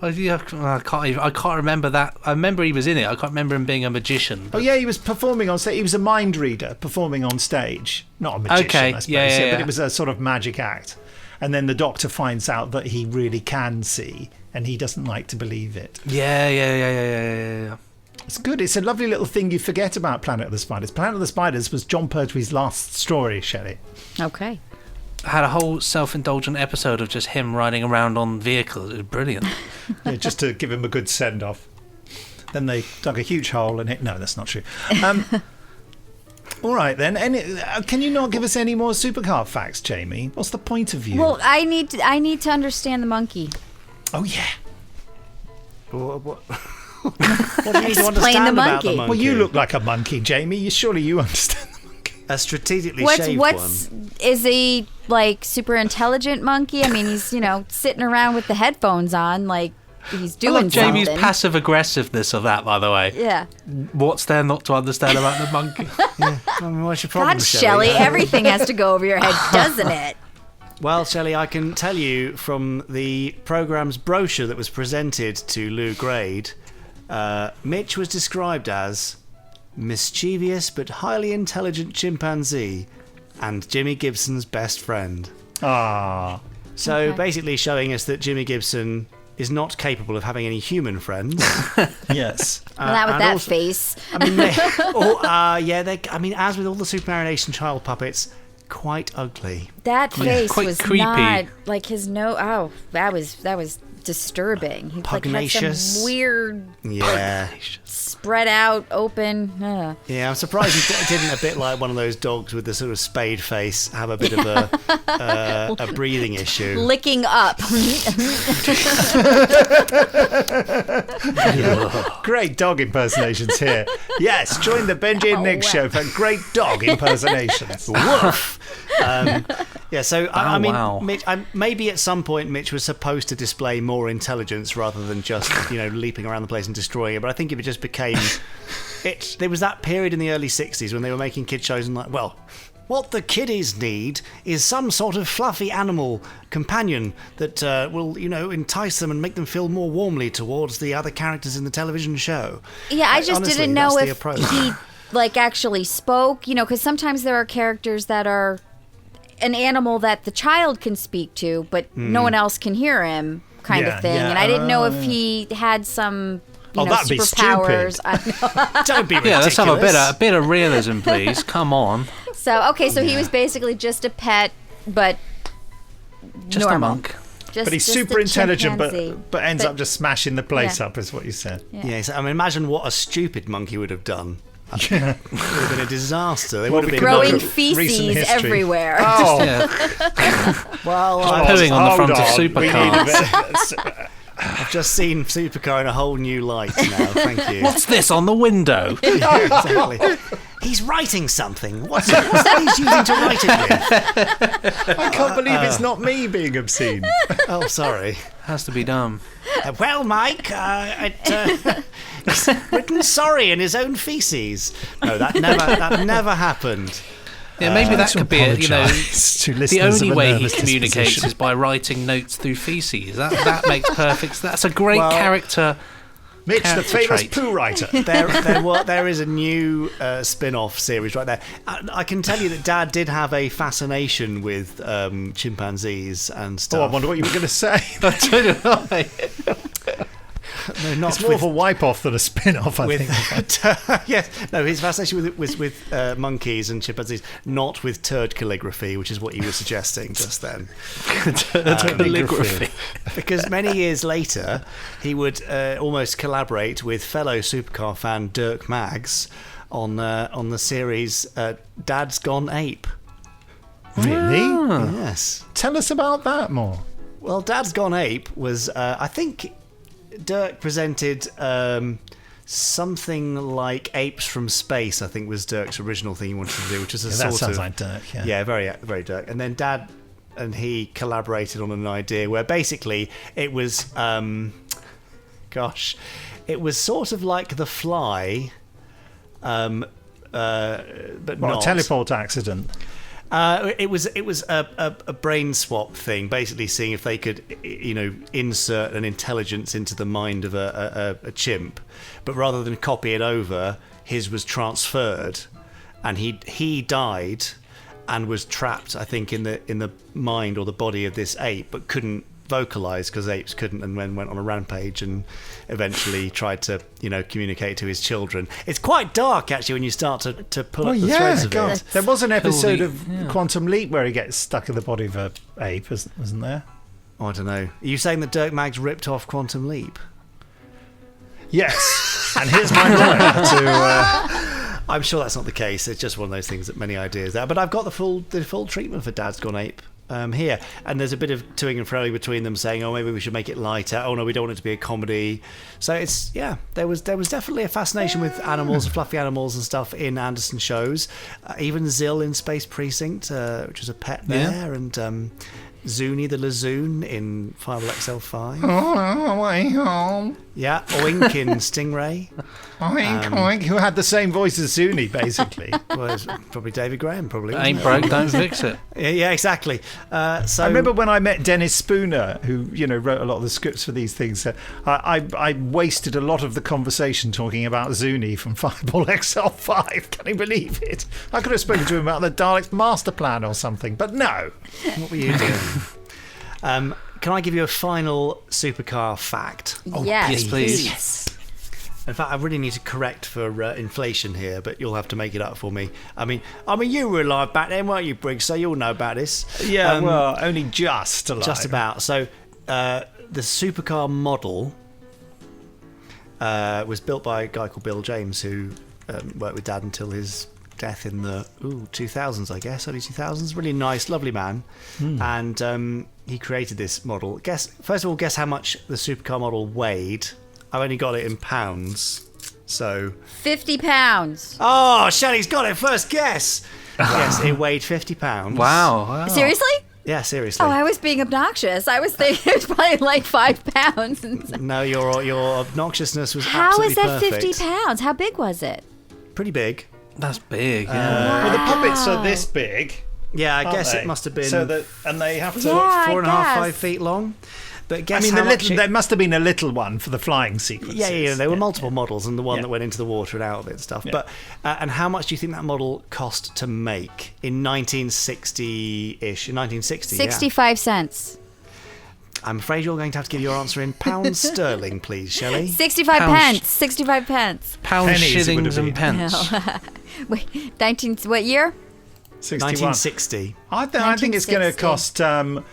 I can't remember that. I remember he was in it. I can't remember him being a magician. Oh yeah, he was performing on stage. He was a mind reader performing on stage. Not a magician, Okay, I suppose. yeah. But it was a sort of magic act. And then the Doctor finds out that he really can see, and he doesn't like to believe it. Yeah. It's good. It's a lovely little thing you forget about Planet of the Spiders. Planet of the Spiders was John Pertwee's last story, Shelley. Okay. I had a whole self-indulgent episode of just him riding around on vehicles. It was brilliant. Yeah, just to give him a good send-off. Then they dug a huge hole and hit... No, that's not true. All right, then. Can you not give us any more Supercar facts, Jamie? What's the point of view? Well, I need to understand the monkey. Oh, yeah. What do you need to Explain understand the about the monkey. monkey? Well, you look like a monkey, Jamie. Surely you understand the monkey. A strategically shaved one. Is he like super intelligent monkey? I mean, he's sitting around with the headphones on, like he's I doing love Jamie's something. passive aggressiveness of that, by the way. Yeah. What's there not to understand about the monkey? I mean, what's your problem, God, Shelley, Shelley? everything has to go over your head, doesn't it? Well, Shelley, I can tell you from the programme's brochure that was presented to Lou Grade, Mitch was described as mischievous but highly intelligent chimpanzee and Jimmy Gibson's best friend. Ah. So Okay. basically showing us that Jimmy Gibson is not capable of having any human friends. Yes. Well, not with and that also- face. I mean, as with all the superannuation child puppets, quite ugly. That face quite was creepy. not like his nose. Oh, that was disturbing. He like had Pugnacious. some weird, Yeah. spread out, open. Yeah, I'm surprised he didn't, a bit like one of those dogs with the sort of spade face, have a bit of a breathing issue. Licking up. Great dog impersonations here. Yes, join the Benji and Nick show for great dog impersonations. Woof! Yeah, so I mean, wow. Mitch, maybe at some point Mitch was supposed to display more intelligence rather than just leaping around the place and destroying it. But I think if it just became, there was that period in the early '60s when they were making kid shows and like, well, What the kiddies need is some sort of fluffy animal companion that will, entice them and make them feel more warmly towards the other characters in the television show. Yeah, I just honestly, didn't know that's the if approach. he actually spoke, because sometimes there are characters that are an animal that the child can speak to, but no one else can hear him, kind of thing. And I didn't know if he had some that'd be superpowers. Don't be ridiculous. Yeah, let's have a bit of realism, please. Come on. So he was basically just a pet, but Just normal. a monk. But he's Just super a intelligent, chimpanzee. but ends up just smashing the place Yeah. up, is what you said. Yes, I mean, imagine what a stupid monkey would have done. It would have been a disaster. They would have been Growing Look at recent feces history. everywhere. Oh, Yeah. Well, Pooing on the front of hold on. We need a Supercar. bit- I've just seen Supercar in a whole new light now. Thank you. What's this on the window? Exactly. He's writing something. What's that he's using to write it with? I can't believe it's not me being obscene. Oh, sorry. Has to be done. Well, Mike, he's written sorry in his own feces. No, that never happened. Yeah, maybe that could be it. To The listeners only of a way he nervous communicates disposition. is by writing notes through feces. That makes perfect. That's a great character. Mitch, the character famous trait. poo writer. There is a new spin-off series right there. I can tell you that Dad did have a fascination with chimpanzees and stuff. Oh, I wonder what you were going to say. No, not It's more of a wipe-off than a spin-off, I with think. yes, no, his fascination was with monkeys and chimpanzees, not with turd calligraphy, which is what you were suggesting just then. Calligraphy. Because many years later, he would almost collaborate with fellow Supercar fan Dirk Maggs on the series Dad's Gone Ape. Really? Yes. Tell us about that more. Well, Dad's Gone Ape was, I think, Dirk presented something like Apes from Space. I think was Dirk's original thing he wanted to do, which is a Yeah, sort that sounds of like Dirk, yeah. yeah, very very Dirk. And then Dad and he collaborated on an idea where basically it was, it was sort of like The Fly, but What, not a teleport accident? It was a brain swap thing, basically seeing if they could, insert an intelligence into the mind of a chimp, but rather than copy it over, his was transferred, and he died, and was trapped, I think, in the mind or the body of this ape, but couldn't vocalize because apes couldn't, and then went on a rampage and eventually tried to communicate to his children. It's quite dark actually when you start to pull up the threads of it. There was an episode of Yeah. Quantum Leap where he gets stuck in the body of a ape, wasn't there? Oh, I don't know. Are you saying that Dirk Maggs ripped off Quantum Leap? Yes. And here's my lawyer to... I'm sure that's not the case. It's just one of those things that many ideas there. But I've got the full treatment for Dad's Gone Ape here, and there's a bit of toing and froing between them, saying, "Oh, maybe we should make it lighter. Oh no, we don't want it to be a comedy." So it's there was definitely a fascination with animals, fluffy animals and stuff in Anderson shows. Even Zill in Space Precinct, which was a pet there, and Zuni the Lazoon in Firewall XL5. Oh, way home. Yeah, Oink in Stingray. Oink, oink. Who had the same voice as Zuni, basically. Well, it's probably David Graham, probably. wasn't Ain't it? broke, don't fix it. Yeah, exactly. So I remember when I met Dennis Spooner, who wrote a lot of the scripts for these things. I wasted a lot of the conversation talking about Zuni from Fireball XL5. Can you believe it? I could have spoken to him about the Daleks master plan or something, but no. What were you doing? Can I give you a final Supercar fact? Yes, please. In fact, I really need to correct for inflation here, but you'll have to make it up for me. I mean, you were alive back then, weren't you, Briggs? So you'll know about this. Yeah, well, only just alive. Just about. So the Supercar model was built by a guy called Bill James, who worked with Dad until his death in the 2000s, I guess, early 2000s. Really nice, lovely man. And he created this model. First of all, guess how much the Supercar model weighed? I've only got it in pounds. So 50 pounds. Oh, Shelley's got it. First guess. Yes, it weighed 50 pounds. Wow. Seriously? Yeah, seriously. Oh, I was being obnoxious. I was thinking it was probably like 5 pounds. No, your obnoxiousness was How absolutely is that perfect. 50 pounds? How big was it? Pretty big. That's big. Yeah. Well, the puppets are this big. Yeah, I aren't guess they? it must have been So that, and they have to. Yeah. 4.5, I 5 guess. feet long. But I guess mean, how much there must have been a little one for the flying sequences. Yeah, there were multiple models, and the one Yeah. that went into the water and out of it and stuff. Yeah. But and how much do you think that model cost to make in 1960-ish? In 1960, 65 cents. Yeah. I'm afraid you're going to have to give your answer in pounds sterling, please, Shelley. 65 Pounds. pence. 65 pence. Pounds, Pennies it would shillings, have and been. pence. Wait, what year? 61. 1960. I think it's going to cost £5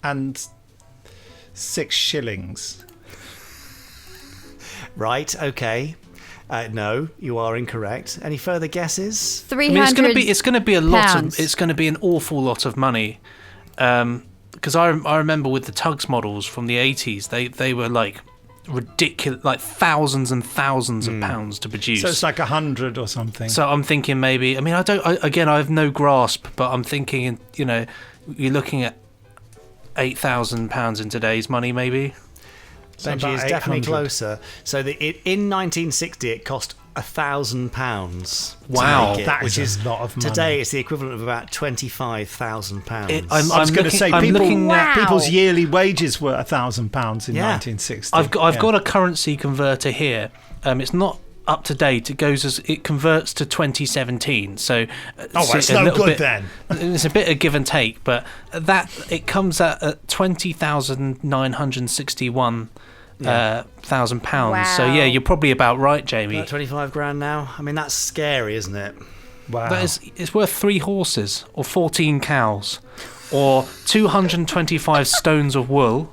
and 6 shillings. Right, okay. No, you are incorrect. Any further guesses? 300 it's going to be a lot pounds. it's going to be an awful lot of money. Because I remember with the Tugs models from the 80s, they were like ridiculous, like thousands and thousands of pounds to produce. So it's like 100 or something. So I'm thinking maybe. I mean, I have no grasp, but I'm thinking, you're looking at £8,000 in today's money, maybe. Benji is about definitely 800. closer. So in 1960, it cost £1,000. Wow. That which is is a lot of money. Today, it's the equivalent of about £25,000. I was going to say, Wow. people's yearly wages were £1,000 in Yeah. 1960. I've got a currency converter here. It's not up to date. It converts to 2017. So it's a no little good bit, then. It's a bit of give and take, but it comes at £20,961 £1,000. So Wow. yeah, you're probably about right, Jamie. About 25 grand now. I mean, that's scary, isn't it? Wow. It's worth 3 horses or 14 cows or 225 stones of wool,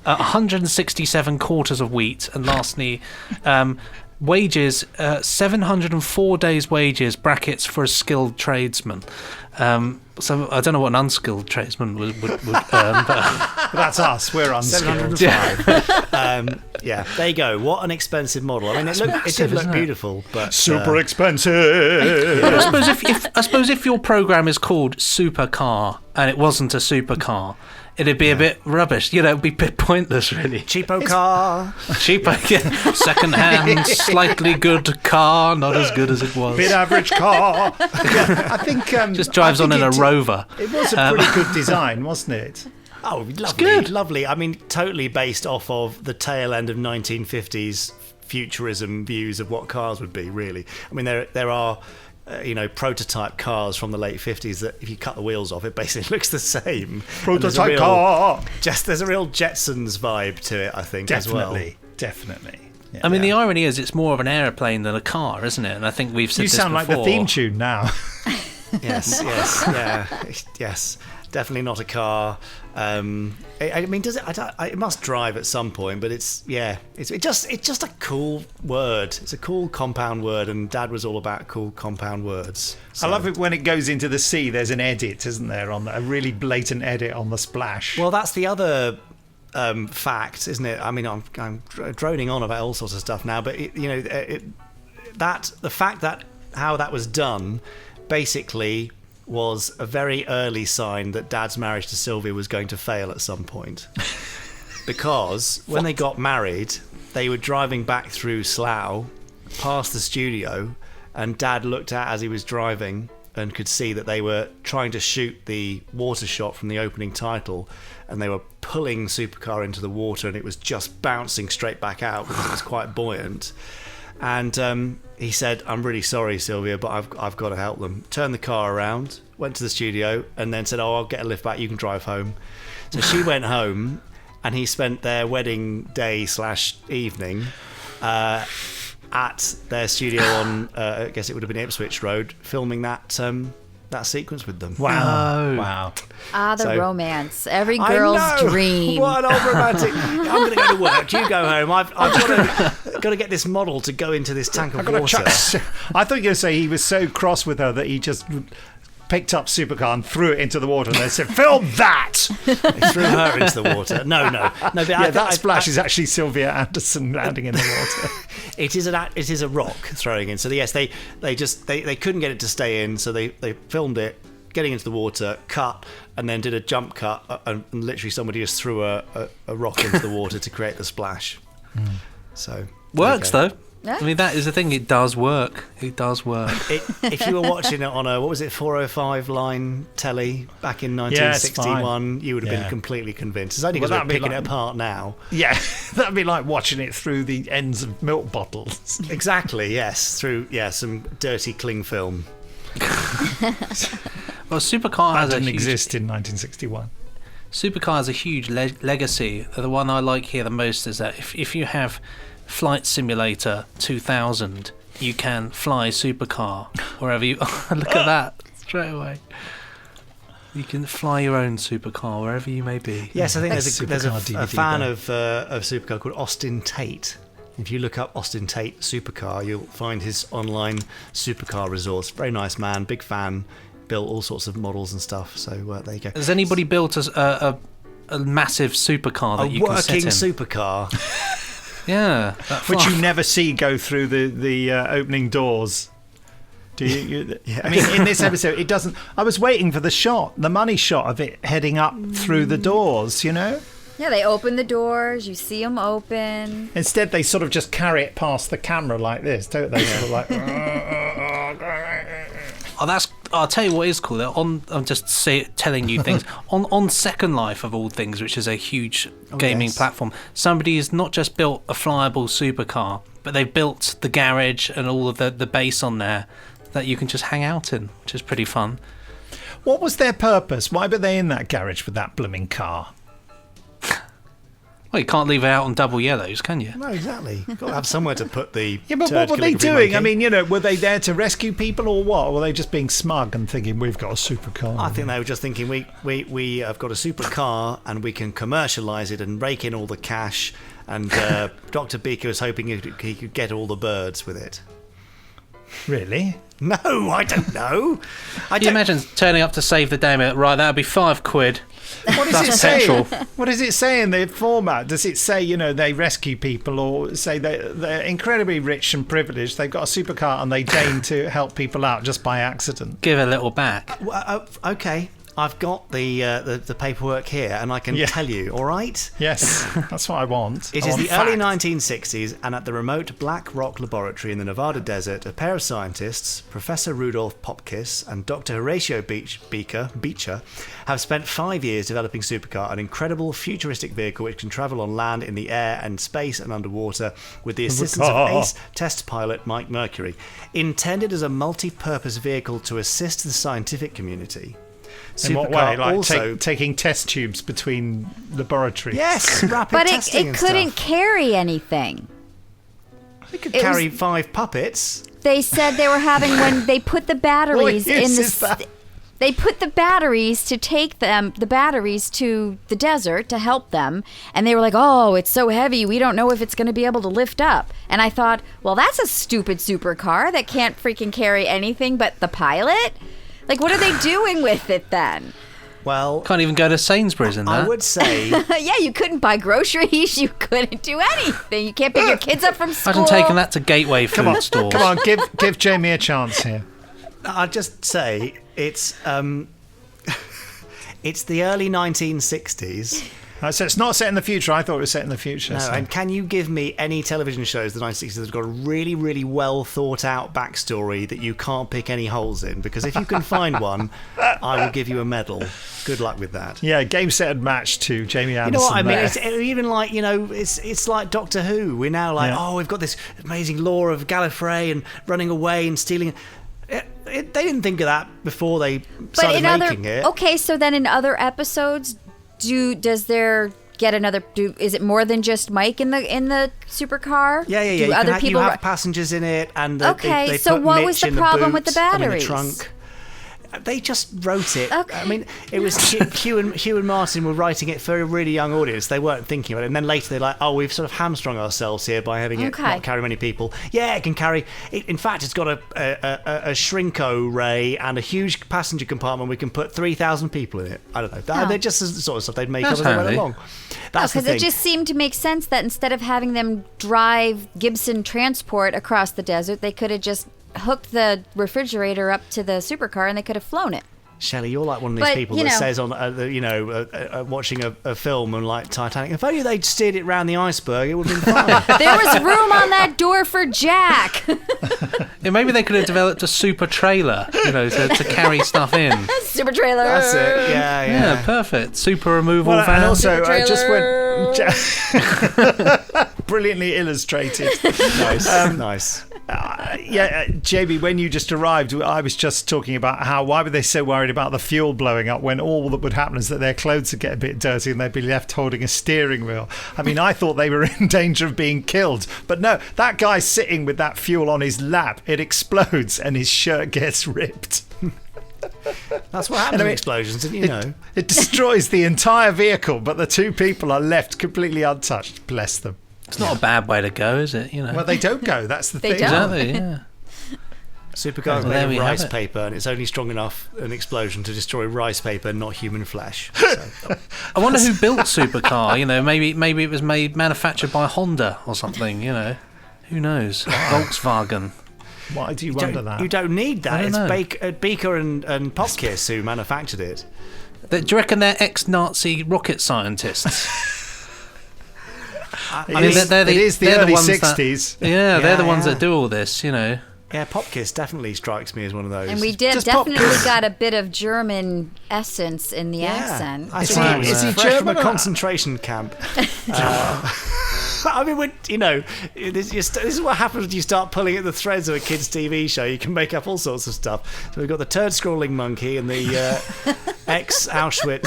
167 quarters of wheat, and lastly, wages 704 days wages brackets for a skilled tradesman. So I don't know what an unskilled tradesman would earn, but That's us. We're unskilled. 705. Yeah, there you go. What an expensive model. I mean, it did massive, look isn't it? beautiful, but Super expensive. I suppose if your program is called Supercar and it wasn't a supercar, it'd be a bit rubbish. It'd be a bit pointless, really. cheapo car. Cheaper, second-hand, slightly good car, not as good as it was. Bit average car. Yeah, I think Just drives I on think in a Rover. It was a pretty good design, wasn't it? Oh, lovely, good. lovely. I mean, totally based off of the tail end of 1950s futurism views of what cars would be. Really, I mean, there are. Prototype cars from the late 50s that if you cut the wheels off, it basically looks the same. Prototype car. There's a real Jetsons vibe to it, I think, as well. Definitely. Yeah. I mean, the irony is it's more of an airplane than a car, isn't it? And I think we've said You this sound like the before. theme tune now. Yes, yes. Definitely not a car. I mean, does it? It must drive at some point, but it's just a cool word. It's a cool compound word, and Dad was all about cool compound words. I love it when it goes into the sea. There's an edit, isn't there? A really blatant edit on the splash. Well, that's the other fact, isn't it? I mean, I'm droning on about all sorts of stuff now, but the fact that how that was done basically was a very early sign that Dad's marriage to Sylvia was going to fail at some point. Because when they got married, they were driving back through Slough, past the studio, and Dad looked out as he was driving and could see that they were trying to shoot the water shot from the opening title, and they were pulling Supercar into the water, and it was just bouncing straight back out because it was quite buoyant. And he said, "I'm really sorry, Sylvia, but I've got to help them." Turned the car around, went to the studio, and then said, "Oh, I'll get a lift back. You can drive home." So she went home, and he spent their wedding day / evening at their studio on, I guess it would have been Ipswich Road, filming that sequence with them. Wow. The So- romance. Every I girl's know. dream. What an old romantic. I'm going to go to work. You go home. I've got to get this model to go into this tank of water. I thought you were going to say he was so cross with her that he just picked up Supercar and threw it into the water and they said, "Film that!" He threw her into the water. No. But Yeah, that splash is actually Sylvia Anderson landing in the water. It is a rock throwing in. So yes, they couldn't get it to stay in, so they filmed it getting into the water, cut, and then did a jump cut, and literally somebody just threw a rock into the water to create the splash. So Works okay. though. I mean, that is the thing. It does work. It does work. If you were watching it on a 405 line telly back in 1961, you would have been completely convinced. It's only because we're picking it apart now. Yeah, that'd be like watching it through the ends of milk bottles. Exactly. Yes, through some dirty cling film. Well, Supercar That didn't exist in 1961. Supercar has a huge legacy. The one I like here the most is that if you have Flight Simulator 2000, you can fly Supercar wherever you... Look at that, straight away. You can fly your own Supercar wherever you may be. Yes, I think there's a fan there. of Supercar called Austin Tate. If you look up Austin Tate Supercar, you'll find his online Supercar resource. Very nice man, big fan, built all sorts of models and stuff. So there you go. Has anybody built a massive supercar that you can sit in? A working supercar. Yeah. Which you never see go through the opening doors. Do you? Yeah. I mean, in this episode, it doesn't... I was waiting for the money shot of it heading up through the doors, you know? Yeah, they open the doors. You see them open. Instead, they sort of just carry it past the camera like this, don't they? Sort of like... I'll tell you what is cool. I'm just telling you things. on Second Life, of all things, which is a huge gaming platform, somebody has not just built a flyable supercar, but they've built the garage and all of the base on there that you can just hang out in, which is pretty fun. What was their purpose? Why were they in that garage with that blooming car? Well, you can't leave it out on double yellows, can you? No, exactly. You've got to have somewhere to put the... Yeah, but what were they doing? I mean, were they there to rescue people or what? Or were they just being smug and thinking, we've got a supercar? I think they were just thinking, we have got a supercar and we can commercialise it and rake in all the cash. And Dr. Beaker was hoping he could get all the birds with it. Really? No, I don't know. Can you imagine turning up to save the day? Right, that'll be £5. What does it say? What does it say in the format? Does it say, they rescue people, or say they're incredibly rich and privileged, they've got a supercar and they deign to help people out just by accident? Give a little back. Okay, I've got the paperwork here and I can tell you, all right? Yes, that's what I want. It is the early 1960s, and at the remote Black Rock Laboratory in the Nevada desert, a pair of scientists, Professor Rudolph Popkiss and Dr. Horatio Beecher, have spent 5 years developing Supercar, an incredible futuristic vehicle which can travel on land, in the air, and space and underwater, with the assistance of ace test pilot Mike Mercury. Intended as a multi-purpose vehicle to assist the scientific community. In what way? Like taking test tubes between laboratories? Yes, rapid But testing it and couldn't stuff. carry anything. It could carry 5 puppets. They said they were having when they put the batteries in the. They put the batteries to take the batteries to the desert to help them, and they were like, "Oh, it's so heavy, we don't know if it's going to be able to lift up." And I thought, well, that's a stupid supercar that can't freaking carry anything but the pilot. Like, what are they doing with it then? Well, can't even go to Sainsbury's in that. I would say... Yeah, you couldn't buy groceries. You couldn't do anything. You can't pick your kids up from school. Imagine taking that to Gateway food stores. Come on, give Jamie a chance here. I'd just say it's the early 1960s. So it's not set in the future. I thought it was set in the future. No, so. and can you give me any television shows in the 1960s that have got a really, really well thought out backstory that you can't pick any holes in? Because if you can find one, I will give you a medal. Good luck with that. Yeah, game, set, and match to Jamie Anderson. You know what I mean? There. It's even like, it's like Doctor Who. We're now like, we've got this amazing lore of Gallifrey and running away and stealing. They didn't think of that before they started making it. Okay, so then in other episodes, is it more than just Mike in the supercar? Yeah. Do other people you have passengers in it, and okay. they So put what Mitch was the in the problem with boots, the I mean, batteries? the trunk. They just wrote it. Okay. I mean, it was Hugh and Martin were writing it for a really young audience. They weren't thinking about it. And then later they're like, we've sort of hamstrung ourselves here by having it not carry many people. Yeah, it can carry... in fact, it's got a Shrinko ray and a huge passenger compartment. We can put 3,000 people in it. I don't know. They're just the sort of stuff they'd make up as they went along. That's the thing. Because it just seemed to make sense that instead of having them drive Gibson Transport across the desert, they could have just hooked the refrigerator up to the supercar and they could have flown it. Shelley, you're like one of these people that says on, watching a film and like Titanic, if only they'd steered it round the iceberg, it would have been fine. There was room on that door for Jack. Yeah, maybe they could have developed a super trailer, to carry stuff in. Super trailer. That's it. Yeah. Perfect. Super removal van. And also, I just went brilliantly illustrated. Nice. JB, when you just arrived, I was just talking about why were they so worried about the fuel blowing up when all that would happen is that their clothes would get a bit dirty and they'd be left holding a steering wheel. I mean, I thought they were in danger of being killed, but no, that guy's sitting with that fuel on his lap. It explodes and his shirt gets ripped. That's what happens in explosions, didn't you know? It destroys the entire vehicle, but the two people are left completely untouched. Bless them. It's not a bad way to go, is it? Well, they don't go. That's the thing. Exactly, yeah. Supercar is made of rice paper, and it's only strong enough an explosion to destroy rice paper, not human flesh. So. I wonder who built Supercar. Maybe it was manufactured by Honda or something. Who knows? Volkswagen. Why do you wonder that? You don't need that. It's Beaker and Popkiss who manufactured it. Do you reckon they're ex-Nazi rocket scientists? It is the early 60s. They're the ones that do all this, Yeah, Popkiss definitely strikes me as one of those. And we definitely got a bit of German essence in the accent. Is he German from a concentration camp? I mean, this is what happens when you start pulling at the threads of a kids' TV show. You can make up all sorts of stuff. So we've got the turd-scrolling monkey and the ex-Auschwitz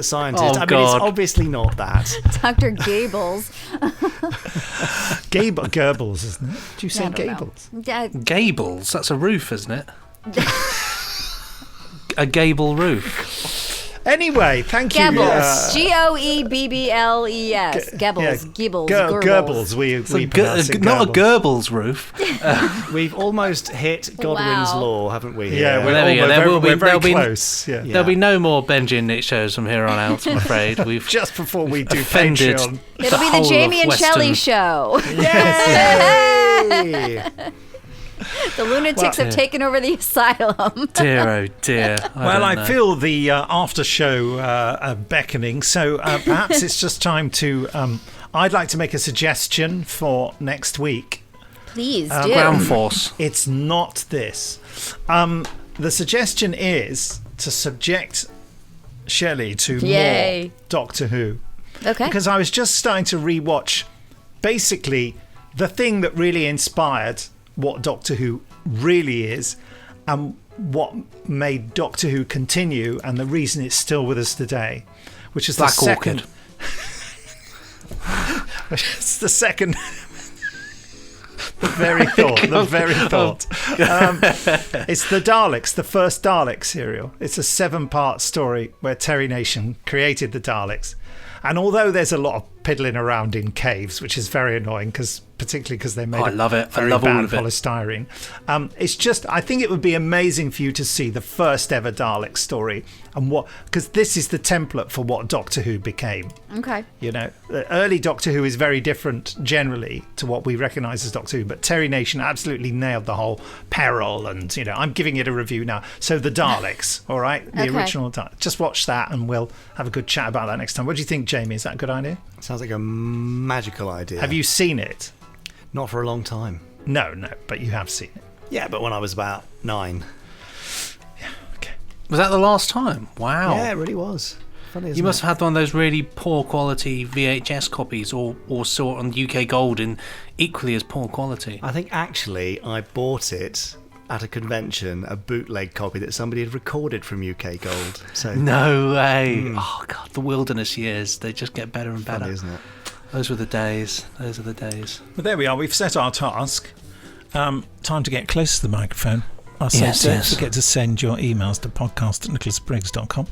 scientist. Oh, I mean, God. it's obviously not that. Dr. Gables. Goebbels, isn't it? Do you say Gables? Gables? That's a roof, isn't it? A gable roof. Anyway, thank you. Goebbels. Goebbels. Goebbels. Goebbels. We pronounce it not a Goebbels. Goebbels roof. We've almost hit Godwin's law, haven't we? Yeah, we're very close. There'll be no more Benji and Nick shows from here on out, I'm afraid. We've just before we do offended Patreon. It'll be the Jamie and Shelley show. Yes. The lunatics have taken over the asylum. Dear, oh dear. I feel the after show beckoning, so perhaps it's just time to... I'd like to make a suggestion for next week. Please do. Ground Force. It's not this. The suggestion is to subject Shelley to more Doctor Who. Okay. Because I was just starting to rewatch basically the thing that really inspired what Doctor Who really is and what made Doctor Who continue and the reason it's still with us today, which is Black Orchid. It's the second... The very thought. It's the Daleks, the first Dalek serial. It's a 7-part story where Terry Nation created the Daleks. And although there's a lot of piddling around in caves, which is very annoying, particularly because they made I love it. very I love bad all of it. polystyrene. It's just, I think it would be amazing for you to see the first ever Dalek story and because this is the template for what Doctor Who became. Okay. The early Doctor Who is very different generally to what we recognise as Doctor Who, but Terry Nation absolutely nailed the whole peril and, I'm giving it a review now. So the Daleks, all right? The original Daleks. Just watch that and we'll have a good chat about that next time. What do you think, Jamie? Is that a good idea? Sounds like a magical idea. Have you seen it? Not for a long time. No, but you have seen it. Yeah, but when I was about 9. Yeah, okay. Was that the last time? Wow. Yeah, it really was. Funny, isn't you must have had one of those really poor quality VHS copies or saw it on UK Gold in equally as poor quality. I think actually I bought it at a convention, a bootleg copy that somebody had recorded from UK Gold. So no way. Oh, God, the wilderness years, they just get better and better. Funny, isn't it? Those were the days. Well, there we are. We've set our task. Time to get close to the microphone. Don't forget to send your emails to podcast@nicholasbriggs.com.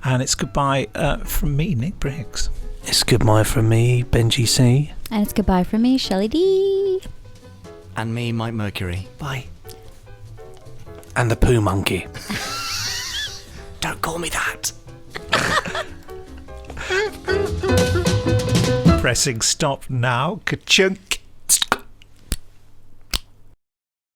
And it's goodbye from me, Nick Briggs. It's goodbye from me, Benji C. And it's goodbye from me, Shelley D. And me, Mike Mercury. Bye. And the poo monkey. Don't call me that. Pressing stop now. Ka-chunk.